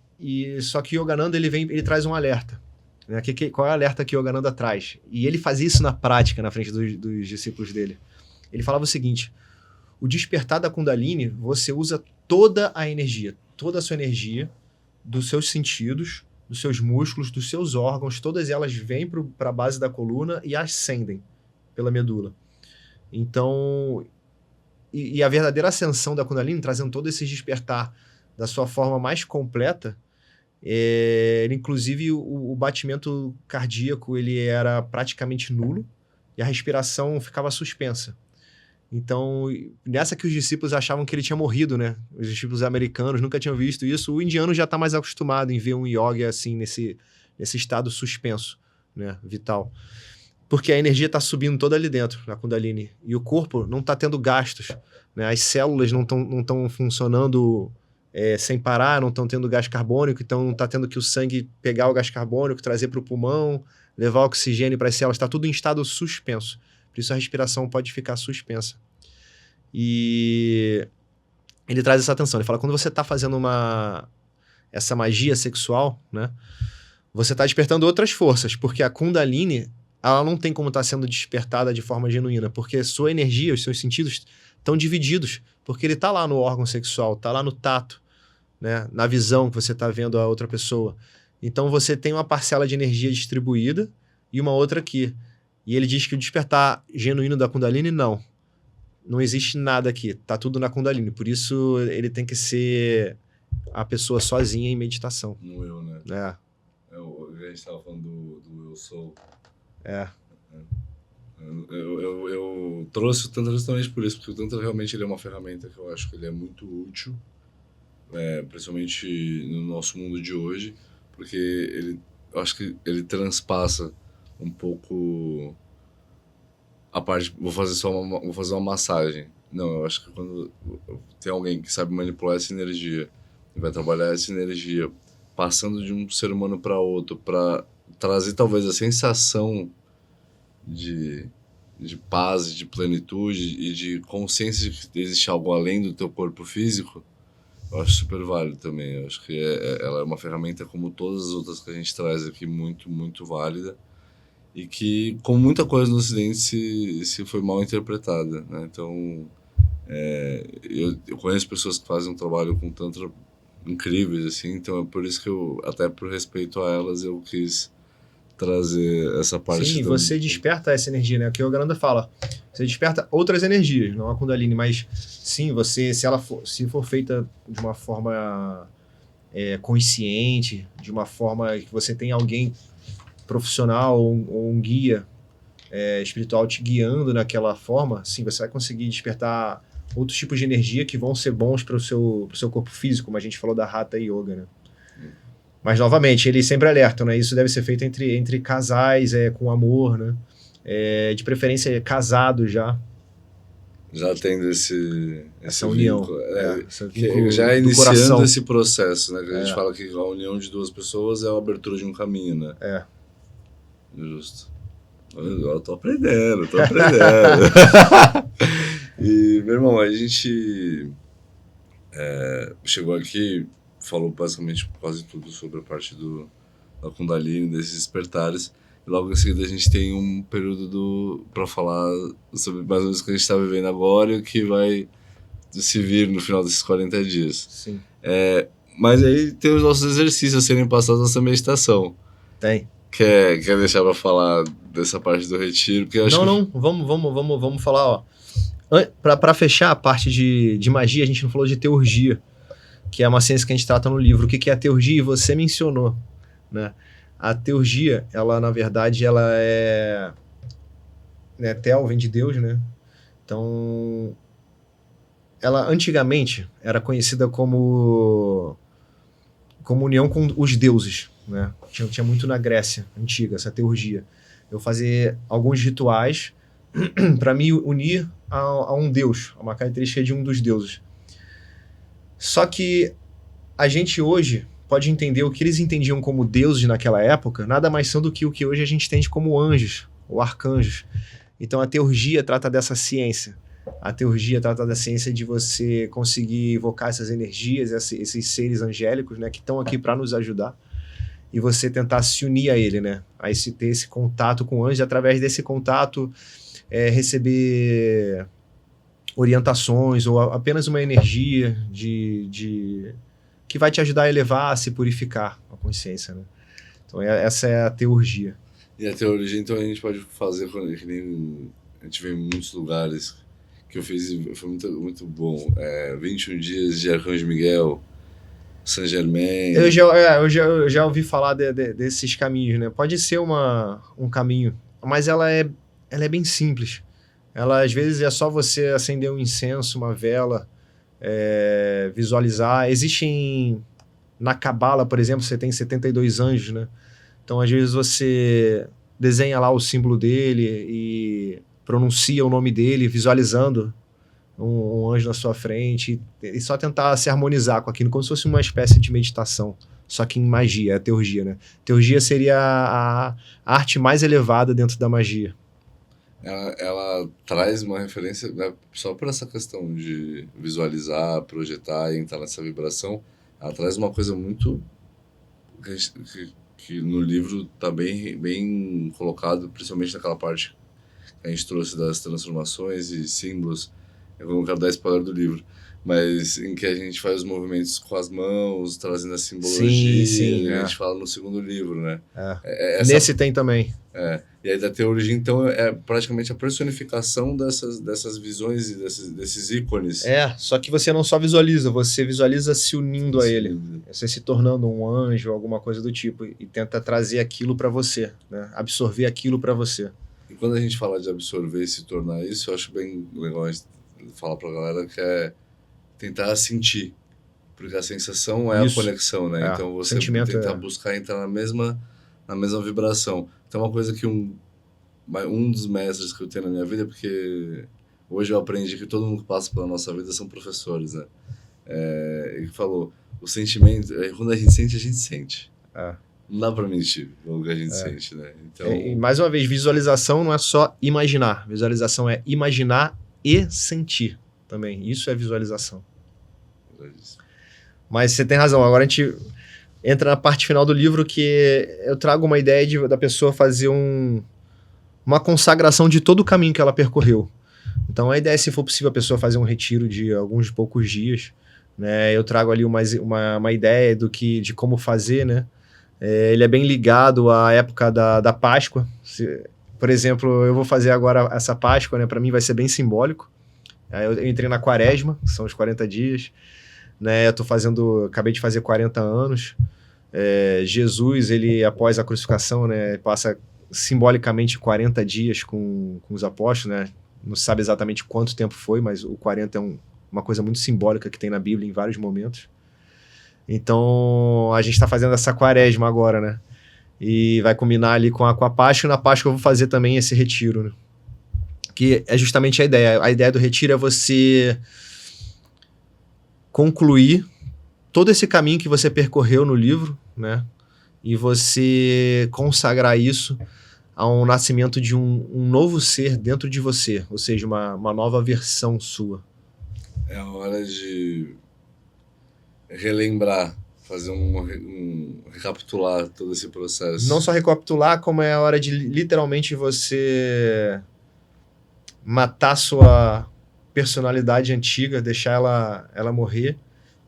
só que Yogananda ele traz um alerta, né, qual é o alerta que Yogananda traz? E ele fazia isso na prática, na frente dos discípulos dele. Ele falava o seguinte: o despertar da Kundalini, você usa toda a energia, toda a sua energia dos seus sentidos, dos seus músculos, dos seus órgãos, todas elas vêm para a base da coluna e ascendem pela medula. Então, e a verdadeira ascensão da Kundalini, trazendo todo esse despertar da sua forma mais completa, inclusive o batimento cardíaco ele era praticamente nulo e a respiração ficava suspensa. Então, nessa que os discípulos achavam que ele tinha morrido, né? Os discípulos americanos nunca tinham visto isso. O indiano já está mais acostumado em ver um yogi assim, nesse estado suspenso, né? Vital. Porque a energia está subindo toda ali dentro, na Kundalini. E o corpo não está tendo gastos, né? As células não estão funcionando sem parar, não estão tendo gás carbônico, então não está tendo que o sangue pegar o gás carbônico, trazer para o pulmão, levar oxigênio para as células. Está tudo em estado suspenso. Por isso a respiração pode ficar suspensa. E ele traz essa atenção. Ele fala, quando você está fazendo essa magia sexual, né? Você está despertando outras forças, porque a Kundalini, ela não tem como estar sendo despertada de forma genuína, porque sua energia, os seus sentidos estão divididos, porque ele está lá no órgão sexual, está lá no tato, né? Na visão que você está vendo a outra pessoa. Então você tem uma parcela de energia distribuída e uma outra aqui. E ele diz que o despertar genuíno da Kundalini, não existe nada aqui, tá tudo na Kundalini. Por isso ele tem que ser a pessoa sozinha em meditação. No eu, né? A gente estava falando do eu sou. Eu trouxe o Tantra justamente por isso, porque o Tantra realmente ele é uma ferramenta que eu acho que ele é muito útil, principalmente no nosso mundo de hoje, porque eu acho que ele transpassa um pouco a parte. Vou fazer uma massagem. Não, eu acho que quando tem alguém que sabe manipular essa energia e vai trabalhar essa energia passando de um ser humano para outro, para trazer talvez a sensação de paz, de plenitude e de consciência de que existe algo além do teu corpo físico, eu acho super válido também. Eu acho que ela é uma ferramenta como todas as outras que a gente traz aqui, muito, muito válida, e que, como muita coisa no Ocidente, se foi mal interpretada, né? Então, eu conheço pessoas que fazem um trabalho com Tantra incríveis, assim, então é por isso que até por respeito a elas, eu quis trazer essa parte. Sim, você desperta essa energia, né? O que o Yogananda fala, você desperta outras energias, não a Kundalini, mas sim, se for feita de uma forma consciente, de uma forma que você tem alguém profissional ou um guia espiritual te guiando naquela forma, sim, você vai conseguir despertar outros tipos de energia que vão ser bons para o seu corpo físico, como a gente falou da Hatha Yoga, né? Mas, novamente, ele sempre alerta, né? Isso deve ser feito entre casais, com amor, né? De preferência, casados já. Já tendo essa união. Já iniciando esse processo, né? Que a gente fala que a união de duas pessoas é a abertura de um caminho, né? Justo. Eu tô aprendendo. E, meu irmão, a gente chegou aqui, falou basicamente quase tudo sobre a parte da Kundalini, desses despertares. E logo em seguida a gente tem um período para falar sobre mais ou menos o que a gente está vivendo agora e o que vai se vir no final desses 40 dias. Sim. Mas aí tem os nossos exercícios a serem passados nessa meditação. Tem. Quer deixar para falar dessa parte do retiro? Porque eu acho vamos falar, ó. Para fechar a parte de magia, a gente não falou de teurgia, que é uma ciência que a gente trata no livro. O que é a teurgia? Você mencionou, né? A teurgia, ela, na verdade, ela é... Né, tel vem de Deus, né? Então, ela antigamente era conhecida como união com os deuses, né? Tinha muito na Grécia antiga, essa teurgia. Eu fazia alguns rituais para me unir a um deus, a uma característica de um dos deuses. Só que a gente hoje pode entender o que eles entendiam como deuses naquela época, nada mais são do que o que hoje a gente entende como anjos ou arcanjos. Então a teurgia trata dessa ciência. A teurgia trata da ciência de você conseguir evocar essas energias, esses seres angélicos, né, que estão aqui para nos ajudar, e você tentar se unir a ele, né, a ter esse contato com o anjo, através desse contato receber orientações ou apenas uma energia que vai te ajudar a elevar, a se purificar a consciência, né? Então essa é a teurgia. E a teurgia, então, a gente pode fazer, que nem a gente vê em muitos lugares, que eu fiz, foi muito, muito bom. 21 dias de Arcanjo Miguel, Saint Germain. Eu já ouvi falar desses caminhos, né? Pode ser um caminho, mas ela é bem simples. Ela, às vezes, é só você acender um incenso, uma vela, visualizar. Existem, na Cabala, por exemplo, você tem 72 anjos, né? Então, às vezes, você desenha lá o símbolo dele e pronuncia o nome dele, visualizando um anjo na sua frente, e só tentar se harmonizar com aquilo, como se fosse uma espécie de meditação, só que em magia, a teurgia, né? Teurgia seria a arte mais elevada dentro da magia. ela traz uma referência, né, só por essa questão de visualizar, projetar e entrar nessa vibração, ela traz uma coisa muito que no livro está bem colocado, principalmente naquela parte que a gente trouxe das transformações e símbolos. Eu não quero dar spoiler do livro, mas em que a gente faz os movimentos com as mãos, trazendo a simbologia, Sim, a gente fala no segundo livro, né? Nesse tem também. E aí da teologia, então, é praticamente a personificação dessas visões e desses ícones. Só que você não só visualiza, você visualiza se unindo a ele. Você se tornando um anjo, alguma coisa do tipo, e tenta trazer aquilo para você, né? Absorver aquilo para você. E quando a gente fala de absorver e se tornar isso, eu acho bem legal a gente falar pra galera que é tentar sentir. Porque a sensação é isso. A conexão, né? Então você tentar buscar entrar na mesma vibração. Então uma coisa que um dos mestres que eu tenho na minha vida, porque hoje eu aprendi que todo mundo que passa pela nossa vida são professores, né? Ele falou, o sentimento, quando a gente sente. Não dá pra mentir o que a gente sente, né? Então... E mais uma vez, visualização não é só imaginar. Visualização é imaginar e sentir também. Isso é visualização. Mas você tem razão. Agora a gente entra na parte final do livro, que eu trago uma ideia da pessoa fazer uma consagração de todo o caminho que ela percorreu. Então a ideia é, se for possível, a pessoa fazer um retiro de alguns poucos dias, né? Eu trago ali uma ideia de como fazer, né? Ele é bem ligado à época da Páscoa. Por exemplo, eu vou fazer agora essa Páscoa, né? Para mim vai ser bem simbólico. Eu entrei na Quaresma, são os 40 dias. Né? Acabei de fazer 40 anos. Jesus, ele após a crucificação, né, passa simbolicamente 40 dias com os apóstolos, né? Não se sabe exatamente quanto tempo foi, mas o 40 é uma coisa muito simbólica que tem na Bíblia em vários momentos. Então, a gente está fazendo essa Quaresma agora, né? E vai combinar ali com a Páscoa, e na Páscoa eu vou fazer também esse retiro, né? Que é justamente a ideia. A ideia do retiro é você concluir todo esse caminho que você percorreu no livro, né? E você consagrar isso ao nascimento de um novo ser dentro de você, ou seja, uma nova versão sua. É a hora de relembrar, fazer recapitular todo esse processo. Não só recapitular, como é a hora de literalmente você matar sua personalidade antiga, deixar ela morrer,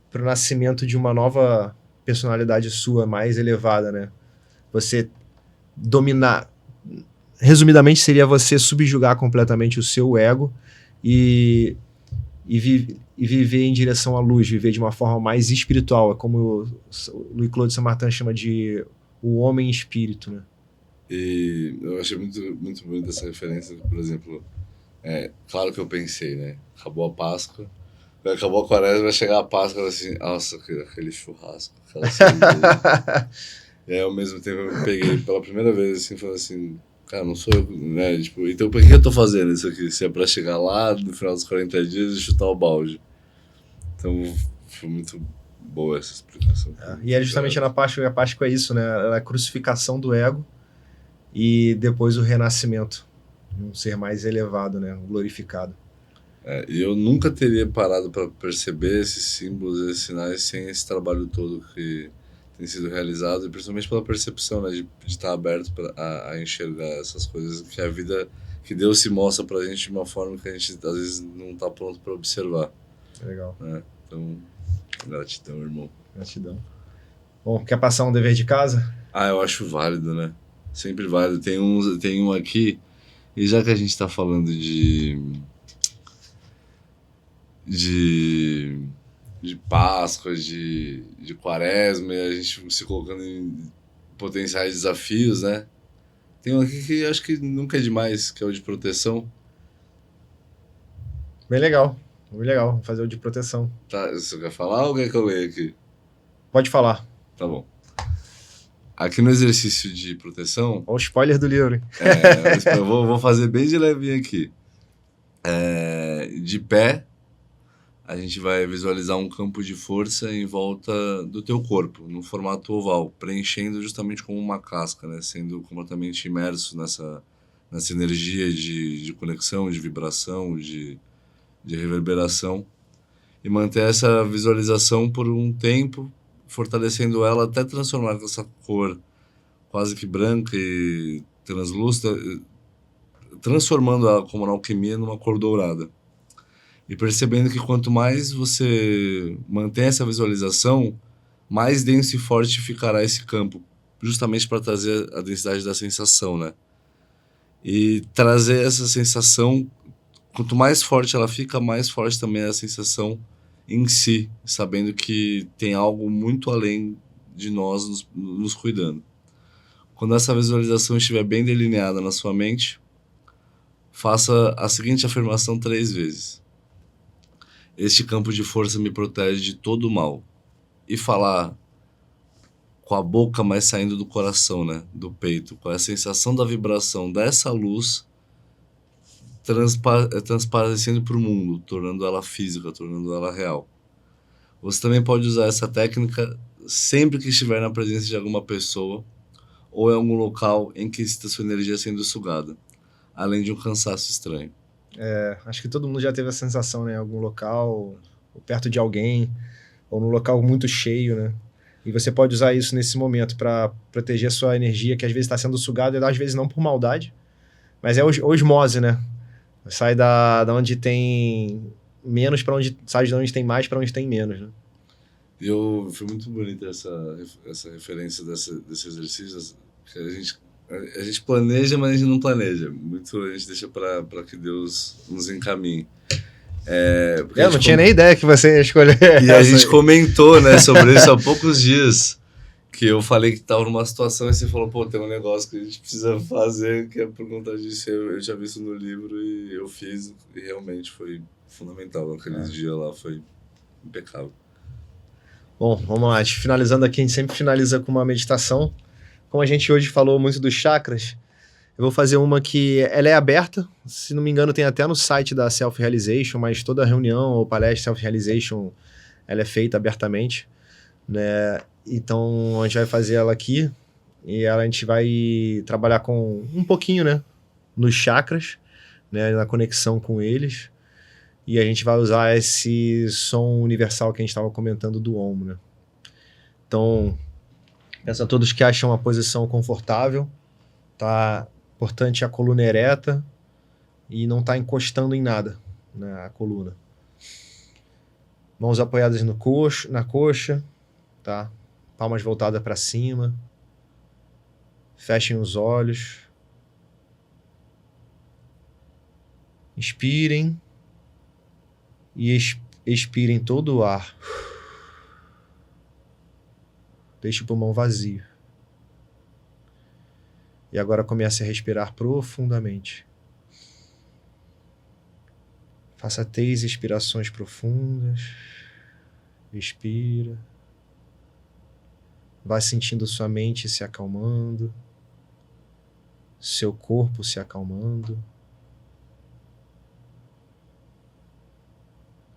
para o nascimento de uma nova personalidade sua, mais elevada, né? Você dominar... Resumidamente, seria você subjugar completamente o seu ego e viver em direção à luz, viver de uma forma mais espiritual. É como o Louis-Claude Saint-Martin chama de o homem espírito, né? E eu achei muito, muito bonita essa referência, por exemplo... claro que eu pensei, né? Acabou a Páscoa, acabou a Quaresma, vai chegar a Páscoa, assim, nossa, aquele churrasco, aquela cerveja. E aí, ao mesmo tempo, eu me peguei pela primeira vez, assim, falando assim, cara, não sou eu, né? Tipo, então por que eu tô fazendo isso aqui? Se é pra chegar lá, no final dos 40 dias, e chutar o balde. Então, foi muito boa essa explicação. E é justamente na Páscoa, a Páscoa é isso, né? É a crucificação do ego e depois o renascimento. Um ser mais elevado, né? Glorificado. E eu nunca teria parado para perceber esses símbolos, esses sinais, sem esse trabalho todo que tem sido realizado, e principalmente pela percepção, né? De estar aberto a enxergar essas coisas que a vida, que Deus se mostra pra gente de uma forma que a gente às vezes não tá pronto para observar. Legal. Né? Então, gratidão, irmão. Gratidão. Bom, quer passar um dever de casa? Eu acho válido, né? Sempre válido. Tem um aqui. E já que a gente está falando de Páscoa, de Quaresma, e a gente se colocando em potenciais desafios, né? Tem um aqui que acho que nunca é demais, que é o de proteção. Bem legal. Muito legal. Vou fazer o de proteção. Tá, você quer falar ou quer que eu leia aqui? Pode falar. Tá bom. Aqui no exercício de proteção... Olha o spoiler do livro, hein? Eu vou fazer bem de levinho aqui. De pé, a gente vai visualizar um campo de força em volta do teu corpo, no formato oval, preenchendo justamente como uma casca, né? Sendo completamente imerso nessa energia de conexão, de vibração, de reverberação, e manter essa visualização por um tempo, fortalecendo ela até transformar essa cor quase que branca e translúcida, transformando-a como na alquimia numa cor dourada. E percebendo que quanto mais você mantém essa visualização, mais denso e forte ficará esse campo, justamente para trazer a densidade da sensação, né? E trazer essa sensação, quanto mais forte ela fica, mais forte também é a sensação em si, sabendo que tem algo muito além de nós nos cuidando. Quando essa visualização estiver bem delineada na sua mente, faça a seguinte afirmação 3 vezes. Este campo de força me protege de todo o mal. E falar com a boca, mas saindo do coração, né? Do peito, com a sensação da vibração dessa luz transparecendo para o mundo, tornando ela física, tornando ela real. Você também pode usar essa técnica sempre que estiver na presença de alguma pessoa ou em algum local em que está sua energia sendo sugada, além de um cansaço estranho. Acho que todo mundo já teve essa sensação, né? Em algum local, ou perto de alguém, ou num local muito cheio, né? E você pode usar isso nesse momento para proteger a sua energia, que às vezes está sendo sugada, e às vezes não por maldade, mas é osmose, né? Sai da onde tem menos para onde... Sai de onde tem mais para onde tem menos, né? Foi muito bonita essa referência desse exercício, que a gente planeja, mas a gente não planeja. Muito a gente deixa para que Deus nos encaminhe. Eu não tinha nem ideia que você ia escolher. E a gente comentou, né, sobre isso há poucos dias. Que eu falei que tava numa situação e você falou, pô, tem um negócio que a gente precisa fazer, que é por conta disso. Eu tinha visto no livro e eu fiz, e realmente foi fundamental. Aquele dia lá foi impecável. Bom, vamos lá. Finalizando aqui, a gente sempre finaliza com uma meditação. Como a gente hoje falou muito dos chakras, eu vou fazer uma que ela é aberta. Se não me engano, tem até no site da Self Realization, mas toda reunião ou palestra Self Realization, ela é feita abertamente, né? Então, a gente vai fazer ela aqui e a gente vai trabalhar com um pouquinho, né, nos chakras, né, na conexão com eles. E a gente vai usar esse som universal que a gente estava comentando do Om, né? Então, peço a todos que acham uma posição confortável, tá? Importante a coluna ereta e não tá encostando em nada, né, a coluna. Mãos apoiadas na coxa, tá? Palmas voltadas para cima. Fechem os olhos. Inspirem e expirem todo o ar. Deixe o pulmão vazio. E agora comece a respirar profundamente. Faça 3 expirações profundas. Expira. Vai sentindo sua mente se acalmando, seu corpo se acalmando.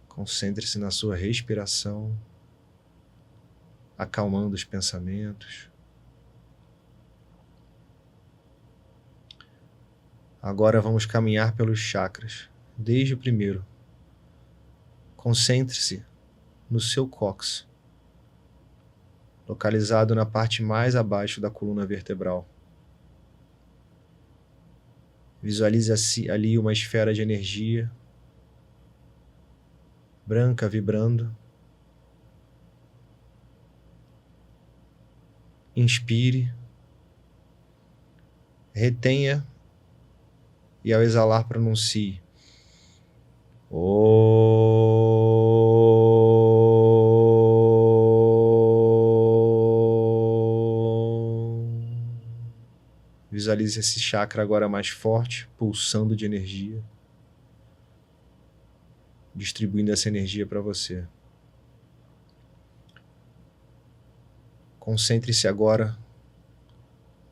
Concentre-se na sua respiração, acalmando os pensamentos. Agora vamos caminhar pelos chakras, desde o primeiro. Concentre-se no seu cóccix, localizado na parte mais abaixo da coluna vertebral. Visualize ali uma esfera de energia branca vibrando. Inspire, retenha e ao exalar pronuncie. Visualize esse chakra agora mais forte, pulsando de energia, distribuindo essa energia para você. Concentre-se agora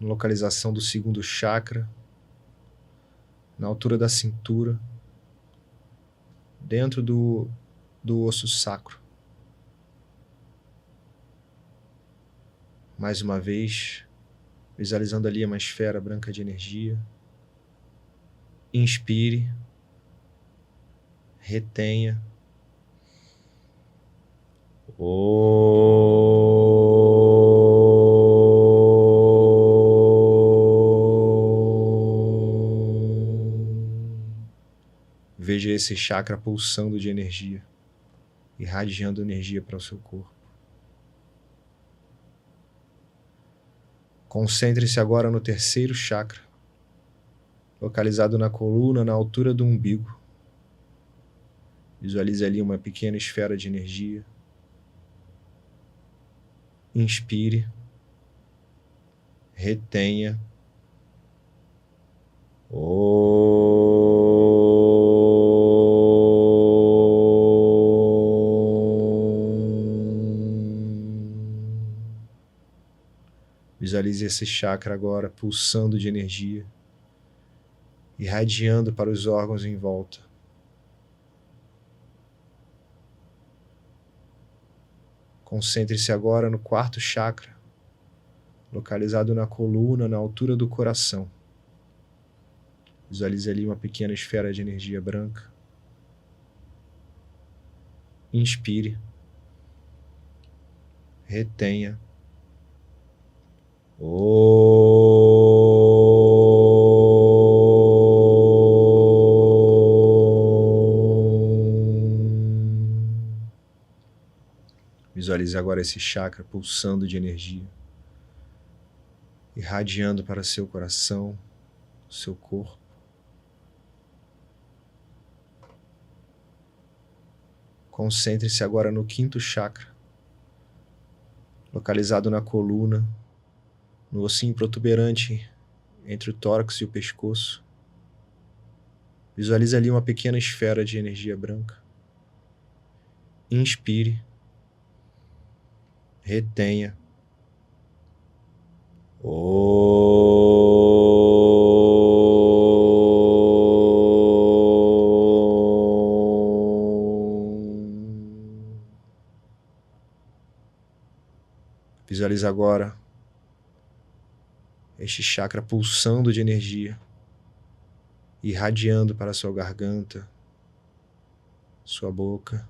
na localização do segundo chakra, na altura da cintura, dentro do osso sacro. Mais uma vez, visualizando ali uma esfera branca de energia. Inspire. Retenha. Veja esse chakra pulsando de energia, irradiando energia para o seu corpo. Concentre-se agora no terceiro chakra, localizado na coluna, na altura do umbigo. Visualize ali uma pequena esfera de energia. Inspire. Retenha. Visualize esse chakra agora pulsando de energia, irradiando para os órgãos em volta. Concentre-se agora no quarto chakra, localizado na coluna, na altura do coração. Visualize ali uma pequena esfera de energia branca. Inspire. Retenha. Visualize agora esse chakra pulsando de energia, irradiando para seu coração, seu corpo. Concentre-se agora no quinto chakra, localizado na coluna, no ossinho protuberante entre o tórax e o pescoço. Visualize ali uma pequena esfera de energia branca. Inspire. Retenha. Visualize agora este chakra pulsando de energia, irradiando para sua garganta, sua boca.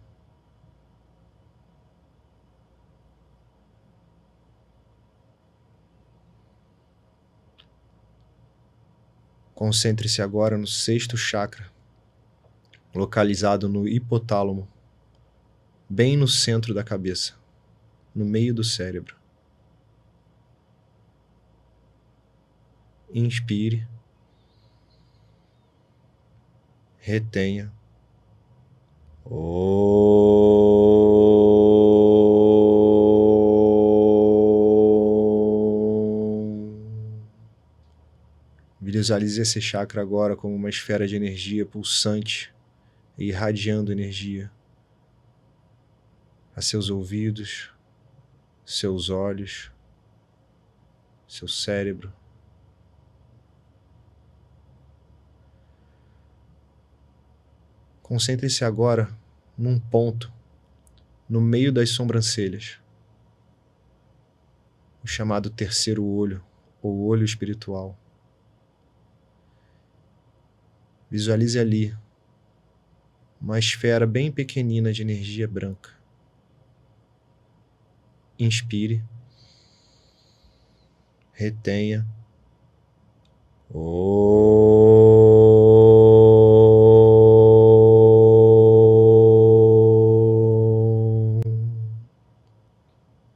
Concentre-se agora no sexto chakra, localizado no hipotálamo, bem no centro da cabeça, no meio do cérebro. Inspire. Retenha. Visualize esse chakra agora como uma esfera de energia pulsante e irradiando energia a seus ouvidos, seus olhos, seu cérebro. Concentre-se agora num ponto no meio das sobrancelhas, o chamado terceiro olho, ou olho espiritual. Visualize ali uma esfera bem pequenina de energia branca. Inspire. Retenha.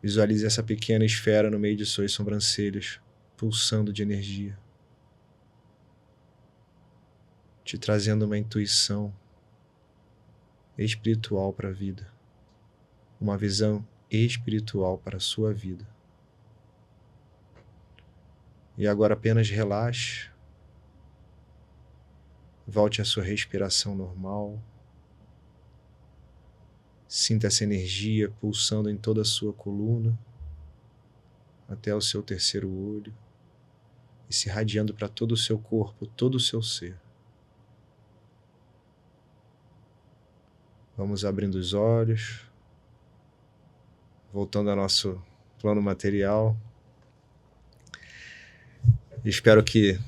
Visualize essa pequena esfera no meio de suas sobrancelhas, pulsando de energia, te trazendo uma intuição espiritual para a vida, uma visão espiritual para a sua vida. E agora apenas relaxe, volte à sua respiração normal, sinta essa energia pulsando em toda a sua coluna, até o seu terceiro olho, e se irradiando para todo o seu corpo, todo o seu ser. Vamos abrindo os olhos, voltando ao nosso plano material. Espero que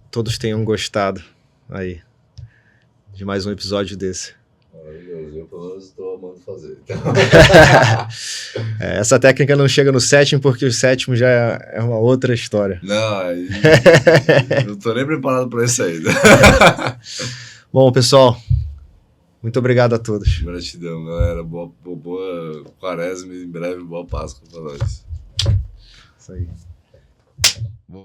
todos tenham gostado aí de mais um episódio desse. Maravilhoso, eu pelo menos estou amando fazer. Então... Essa técnica não chega no sétimo, porque o sétimo já é uma outra história. Não, não tô nem preparado para isso ainda. Bom, pessoal, muito obrigado a todos. Gratidão, galera. Boa quaresma e em breve boa Páscoa para nós. Isso aí.